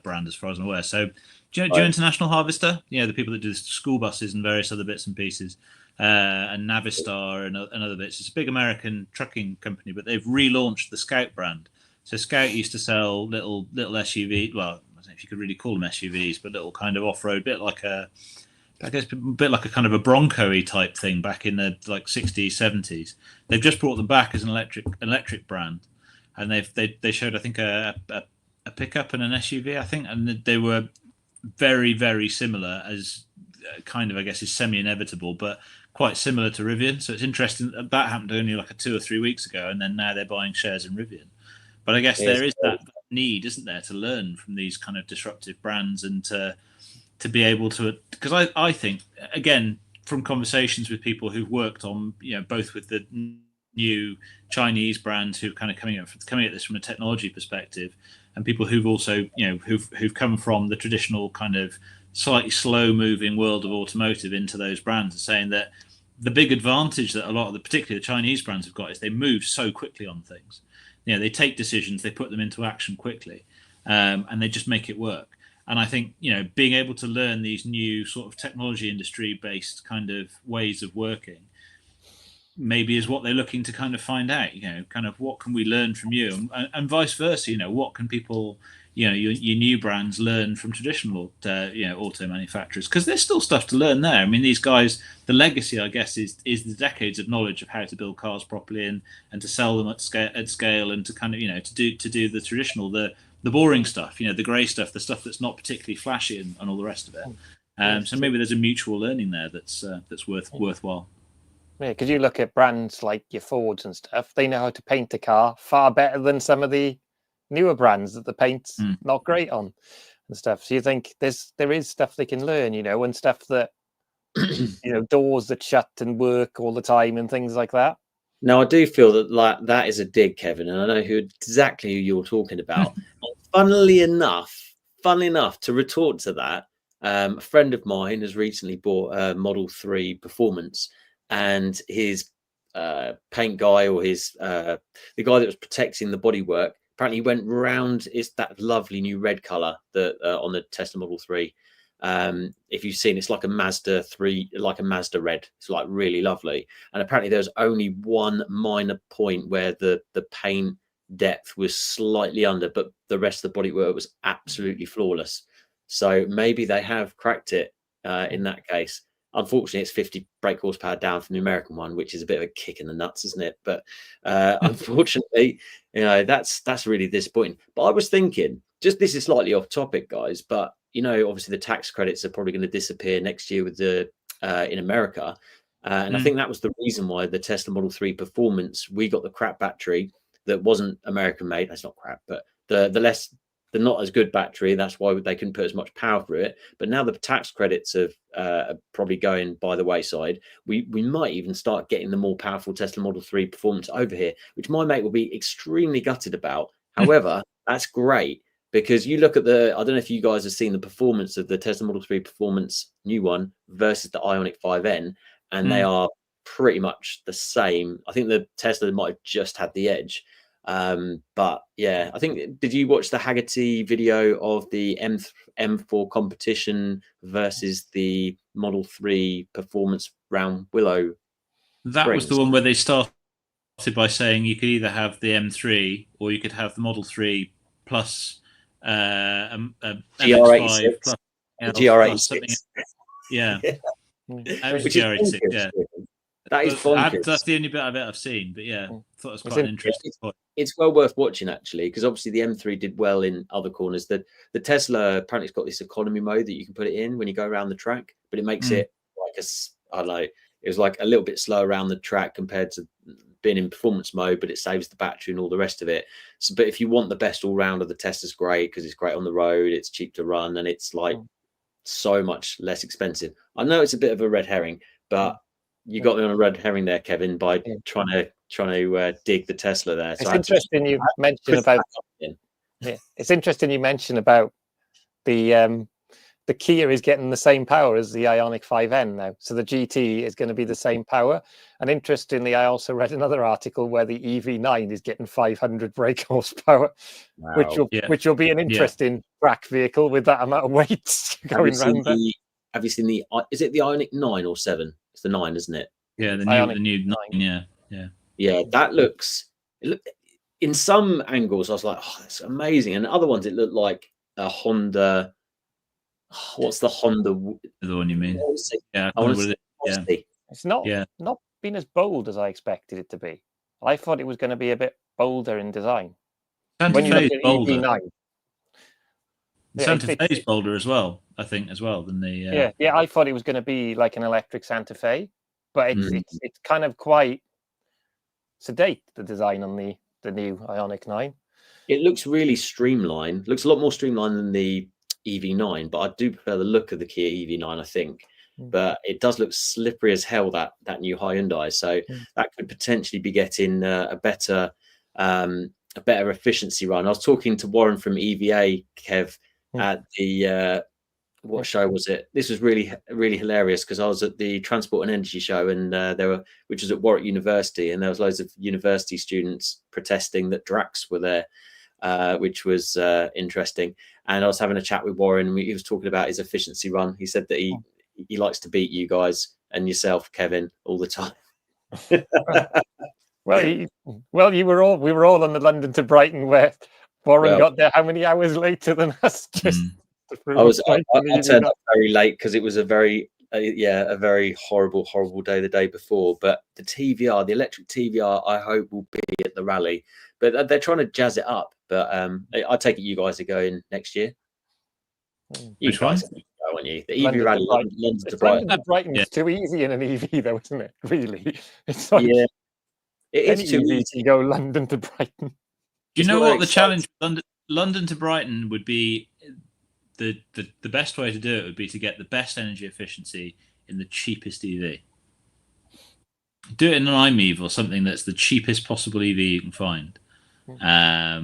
brand, as far as I'm aware. So, do you know International Harvester? Yeah, the people that do school buses and various other bits and pieces, and Navistar and other bits. It's a big American trucking company, but they've relaunched the Scout brand. So Scout used to sell little SUV. Well, I don't know if you could really call them SUVs, but little kind of off-road, bit like a kind of a Bronco-y type thing back in the like 60s, 70s. They've just brought them back as an electric brand, and they showed, I think, a pickup and an SUV, I think, and they were very, very similar, as kind of, I guess, is semi-inevitable, but quite similar to Rivian. So it's interesting that happened only like 2 or 3 weeks ago, and then now they're buying shares in Rivian. But I guess there is that need, isn't there, to learn from these kind of disruptive brands and to be able to, because I think, again, from conversations with people who've worked on, both with the new Chinese brands who kind of coming at this from a technology perspective, and people who've also, who've come from the traditional kind of slightly slow moving world of automotive into those brands, are saying that the big advantage that a lot of the, particularly the Chinese brands, have got is they move so quickly on things. They take decisions, they put them into action quickly, and they just make it work. And I think, being able to learn these new sort of technology industry based kind of ways of working maybe is what they're looking to kind of find out, kind of what can we learn from you, and vice versa, what can people, your new brands learn from traditional, auto manufacturers, because there's still stuff to learn there. I mean, these guys, the legacy, I guess, is the decades of knowledge of how to build cars properly and to sell them at scale, and to kind of, to do the traditional, the boring stuff, the grey stuff, the stuff that's not particularly flashy and all the rest of it. So maybe there's a mutual learning there that's worthwhile. Yeah, because you look at brands like your Fords and stuff, they know how to paint a car far better than some of the newer brands that the paint's not great on and stuff. So you think there is stuff they can learn, and stuff that, doors that shut and work all the time and things like that. Now, I do feel that that is a dig, Kevin, and I know exactly who you're talking about. Funnily enough, to retort to that, a friend of mine has recently bought a Model 3 Performance, and his paint guy, or his the guy that was protecting the bodywork, apparently went round. It's that lovely new red color that on the Tesla Model 3. If you've seen, it's like a Mazda 3, like a Mazda red. It's like really lovely. And apparently there's only one minor point where the paint depth was slightly under, but the rest of the bodywork was absolutely flawless. So maybe they have cracked it in that case. Unfortunately, it's 50 brake horsepower down from the American one, which is a bit of a kick in the nuts, isn't it? But unfortunately, that's really disappointing. But I was thinking, just, this is slightly off topic, guys, but obviously the tax credits are probably going to disappear next year with the in America, and I think that was the reason why the Tesla Model 3 Performance, we got the crap battery that wasn't American made. That's not crap, but the not as good battery. That's why they couldn't put as much power through it. But now the tax credits are probably going by the wayside. We might even start getting the more powerful Tesla Model 3 Performance over here, which my mate will be extremely gutted about. However, that's great, because you look at I don't know if you guys have seen the performance of the Tesla Model 3 Performance new one versus the Ioniq 5N, and they are pretty much the same. I think the Tesla might have just had the edge. But yeah, I think, did you watch the Haggerty video of the M4 competition versus the Model 3 Performance round Willow? That was the one where they started by saying you could either have the M3 or you could have the Model 3 plus GR86 plus GR86. Yeah. Which is GR86, yeah. That is bonkers. That's the only bit of it I've seen, but yeah, I thought it was quite an interesting point. It's well worth watching, actually, because obviously the M3 did well in other corners. The Tesla apparently has got this economy mode that you can put it in when you go around the track, but it makes it like I don't know, it was like a little bit slow around the track compared to being in performance mode, but it saves the battery and all the rest of it. So, but if you want the best all rounder, the Tesla's great because it's great on the road, it's cheap to run, and it's like so much less expensive. I know it's a bit of a red herring, but you got me on a red herring there, Kevin, by trying to dig the Tesla there. So it's interesting you mentioned about. It's interesting you mentioned about the the Kia is getting the same power as the Ioniq 5N now. So the GT is going to be the same power. And interestingly, I also read another article where the EV9 is getting 500 brake horsepower, which will be an interesting track vehicle with that amount of weight going around there. Have you seen the? Is it the Ioniq 9 or 7? It's the 9, isn't it? Yeah, the new 9. Yeah. That looks. In some angles, I was like, "Oh, that's amazing," and other ones, it looked like a Honda. What's the Honda? The one you mean? Yeah, it's not been as bold as I expected it to be. I thought it was going to be a bit bolder in design. Santa Fe is bolder. Santa Fe is it's bolder as well, I think, than the. Yeah. I thought it was going to be like an electric Santa Fe, but it's kind of quite sedate, the design on the new Ioniq 9. It looks really streamlined. Looks a lot more streamlined than the EV9, but I do prefer the look of the Kia EV9, I think. But it does look slippery as hell, that new Hyundai. So that could potentially be getting a better efficiency run. I was talking to Warren from EVA, Kev, at the what show was it? This was really, really hilarious because I was at the Transport and Energy show, and which was at Warwick University, and there was loads of university students protesting that Drax were there, which was interesting. And I was having a chat with Warren, and he was talking about his efficiency run. He said that he likes to beat you guys and yourself, Kevin, all the time. Well, we were all on the London to Brighton, where Warren got there how many hours later than us? I turned up very late because it was a very horrible day the day before. But the TVR, the electric TVR, I hope will be at the rally. But they're trying to jazz it up. But I take it you guys are going next year. Which one? Aren't you? The EV rally, London to Brighton. London to Brighton is too easy in an EV, though, isn't it? Really, it's like it is too easy to go London to Brighton. Do you know what the challenge London to Brighton would be? The best way to do it would be to get the best energy efficiency in the cheapest EV. Do it in an iMEV or something that's the cheapest possible EV you can find. Now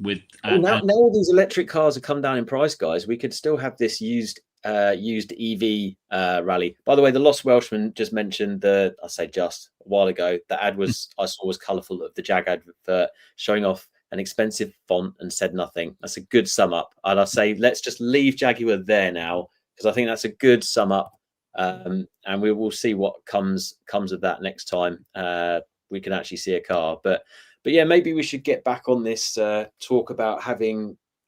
all these electric cars have come down in price, guys. We could still have this used EV rally. By the way, the Lost Welshman just mentioned a while ago. The ad I saw was colourful of the Jag advert showing off an expensive font and said nothing. That's a good sum up. And I say let's just leave Jaguar there now, because I think that's a good sum up. And we will see what comes of that next time we can actually see a car. But yeah, maybe we should get back on this talk about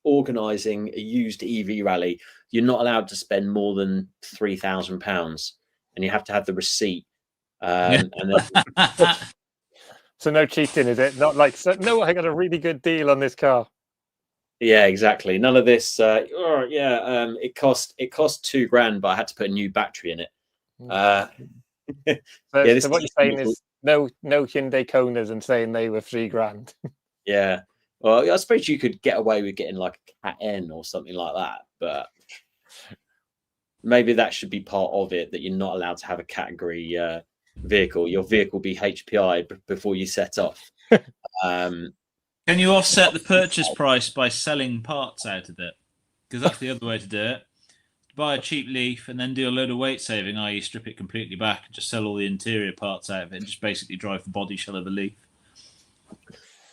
organising a used EV rally. You're not allowed to spend more than £3,000, and you have to have the receipt. And then so no cheating, is it? Not like, no, I got a really good deal on this car. Yeah, exactly. None of this. It cost £2,000, but I had to put a new battery in it. So what you're saying is no Hyundai Konas and saying they were £3,000. Yeah. Well, I suppose you could get away with getting like a Cat N or something like that, but maybe that should be part of it, that you're not allowed to have a category vehicle. Your vehicle be HPI before you set off. Can you offset the purchase price by selling parts out of it? Because that's the other way to do it. Buy a cheap Leaf and then do a load of weight saving, i.e. strip it completely back and just sell all the interior parts out of it and just basically drive the body shell of a Leaf.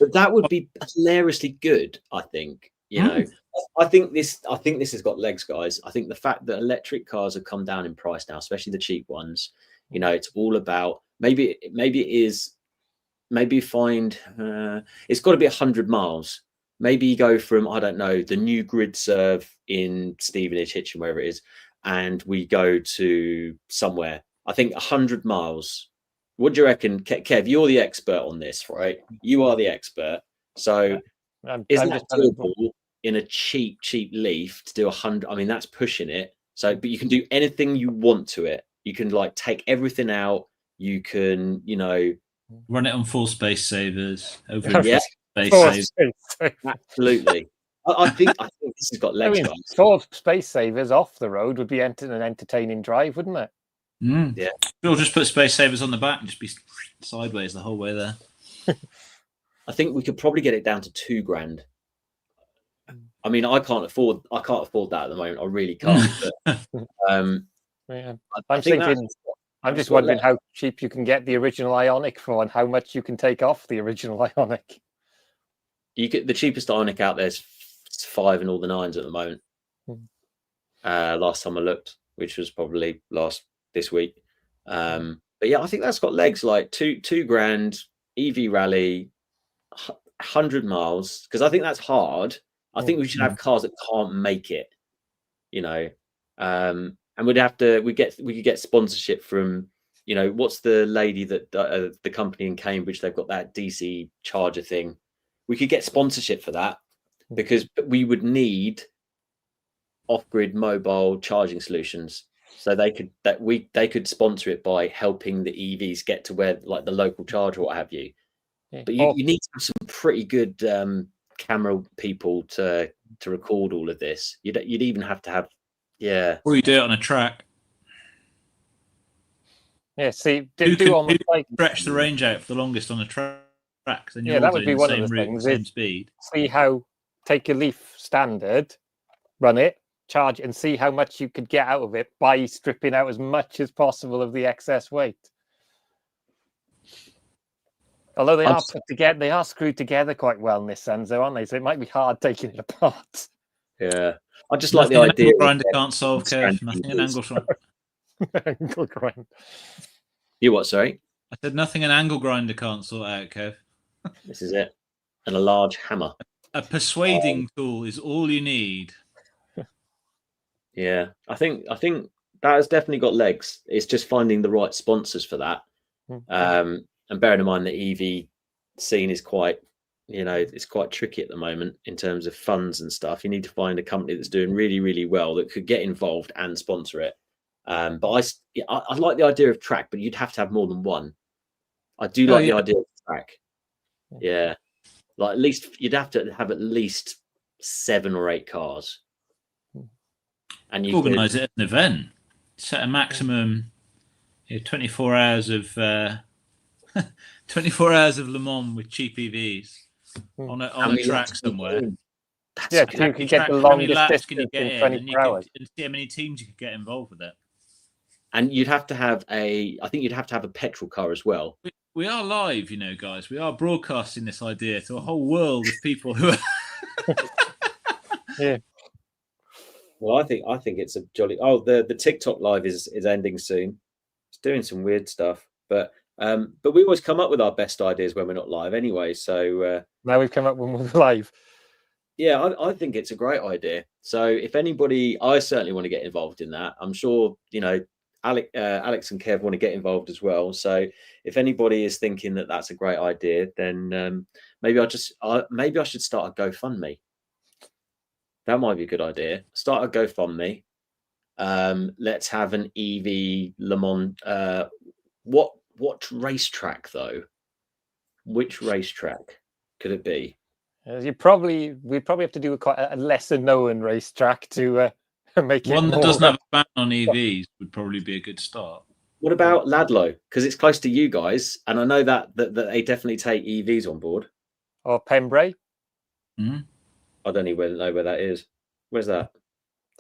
But that would be hilariously good, I think. You know, I think this has got legs, guys. I think the fact that electric cars have come down in price now, especially the cheap ones, you know, it's all about maybe find it's got to be 100 miles. Maybe you go from, I don't know, the new grid serve in Stevenage, Hitchin, wherever it is, and we go to somewhere. I think 100 miles. What do you reckon, Kev? You're the expert on this, right? You are the expert. So isn't that doable in a cheap Leaf to do 100? I mean, that's pushing it. So, but you can do anything you want to it. You can like take everything out. You can, you know, run it on full space savers. Space savers. Absolutely. I think this has got legs, guys. 4 space savers off the road would be an entertaining drive, wouldn't it? Yeah. We'll just put space savers on the back and just be sideways the whole way there. I think we could probably get it down to £2,000. I mean, I can't afford that at the moment. I really can't. But Yeah. I I'm think thinking, I'm just got wondering how cheap you can get the original Ioniq for, and how much you can take off the original Ioniq. you get the cheapest Ioniq out there is 5 and all the 9s at the moment. Last time I looked, which was probably this week. But yeah, I think that's got legs. Like $2,000 EV rally, 100 miles, because I think that's hard. I think we should have cars that can't make it, you know. And we could get sponsorship from, you know, what's the lady that the company in Cambridge, they've got that DC charger thing. We could get sponsorship for that, because we would need off-grid mobile charging solutions, so they could sponsor it by helping the EVs get to where, like, the local charger or what have you. But you need to have some pretty good camera people to record all of this. You'd even have to have, or you do it on a track. Yeah, see, do almost like stretch the range out for the longest on a track. Then you're that would be one of the things. Same speed. See how, take a Leaf standard, run it, charge, and see how much you could get out of it by stripping out as much as possible of the excess weight. Although they are put together, they are screwed together quite well, Nissans, though, aren't they? So it might be hard taking it apart. Yeah, I just like the idea. Grinder can't solve, Kev. Nothing an angle angle grind. You what? Sorry, I said nothing an angle grinder can't sort out, Kev. This is it, and a large hammer. A persuading tool is all you need. Yeah, I think that has definitely got legs. It's just finding the right sponsors for that. And bearing in mind the EV scene is quite, you know, it's quite tricky at the moment in terms of funds and stuff. You need to find a company that's doing really, really well that could get involved and sponsor it. But I like the idea of track, but you'd have to have more than one. I do like the idea of track. Yeah, like at least you'd have to have at least 7 or 8 cars. And you organise it as an event. Set a maximum 24 hours of 24 hours of Le Mans with cheap EVs on a track somewhere. Yeah, you can get the longest distance in 24 hours. And see how many teams you could get involved with it. And you'd have to have I think you'd have to have a petrol car as well. We are live, you know, guys. We are broadcasting this idea to a whole world of people who are. Yeah. Well, I think it's a jolly. Oh, the TikTok live is ending soon. It's doing some weird stuff, but we always come up with our best ideas when we're not live, anyway. So now we've come up when we're live. Yeah, I think it's a great idea. So if anybody, I certainly want to get involved in that. I'm sure, you know, Alex and Kev want to get involved as well. So if anybody is thinking that that's a great idea, then maybe I should start a GoFundMe. That might be a good idea. Start a GoFundMe. Let's have an EV Le Mans. What racetrack though? Which racetrack could it be? We'd probably have to do quite a lesser known racetrack to make it one that more... doesn't have a ban on EVs would probably be a good start. What about Ladlow? Because it's close to you guys, and I know that they definitely take EVs on board. Or Pembrey. Mm-hmm. I don't even know where that is. Where's that?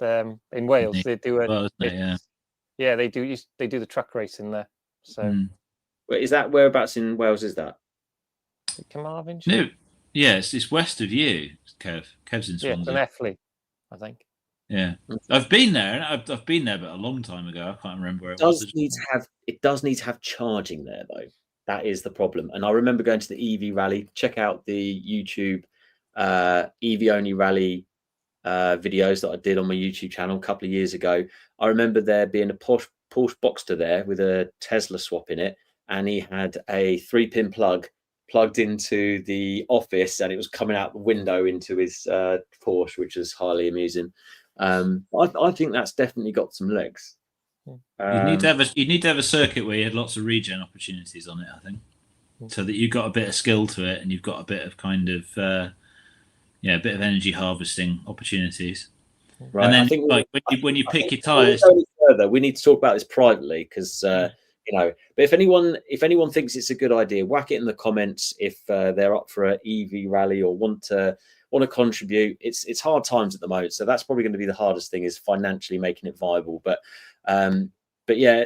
In Wales, they do it. Yeah, they do the truck racing there. So, is that whereabouts in Wales? Is that Carmarthen? No, yeah, it's west of you, Kev. Kev's in Swansea. Yeah, Effley, I think. Yeah, I've been there. I've been there, but a long time ago. I can't remember where it was. It does need to have charging there, though. That is the problem. And I remember going to the EV rally. Check out the YouTube EV only rally videos that I did on my YouTube channel a couple of years ago. I remember there being a Porsche Boxster there with a Tesla swap in it, and he had a 3-pin plug plugged into the office, and it was coming out the window into his Porsche, which was highly amusing. I think that's definitely got some legs. You need to have a circuit where you had lots of regen opportunities on it, I think, so that you've got a bit of skill to it, and you've got a bit of kind of a bit of energy harvesting opportunities. Right. And then, I think when you pick your tires, further, we need to talk about this privately, because you know. But if anyone thinks it's a good idea, whack it in the comments if they're up for an EV rally or want to want to contribute. It's hard times at the moment, so that's probably going to be the hardest thing, is financially making it viable. But yeah,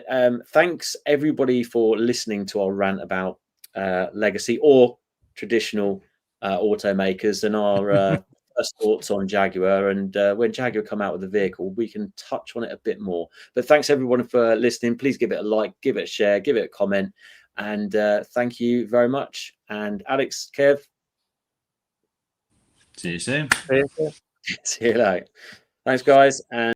thanks everybody for listening to our rant about legacy or traditional automakers and our first thoughts on Jaguar. And when Jaguar come out with the vehicle, we can touch on it a bit more. But thanks everyone for listening. Please give it a like, give it a share, give it a comment, and thank you very much. And Alex, Kev, see you soon. See you soon. see you later. Thanks, guys. And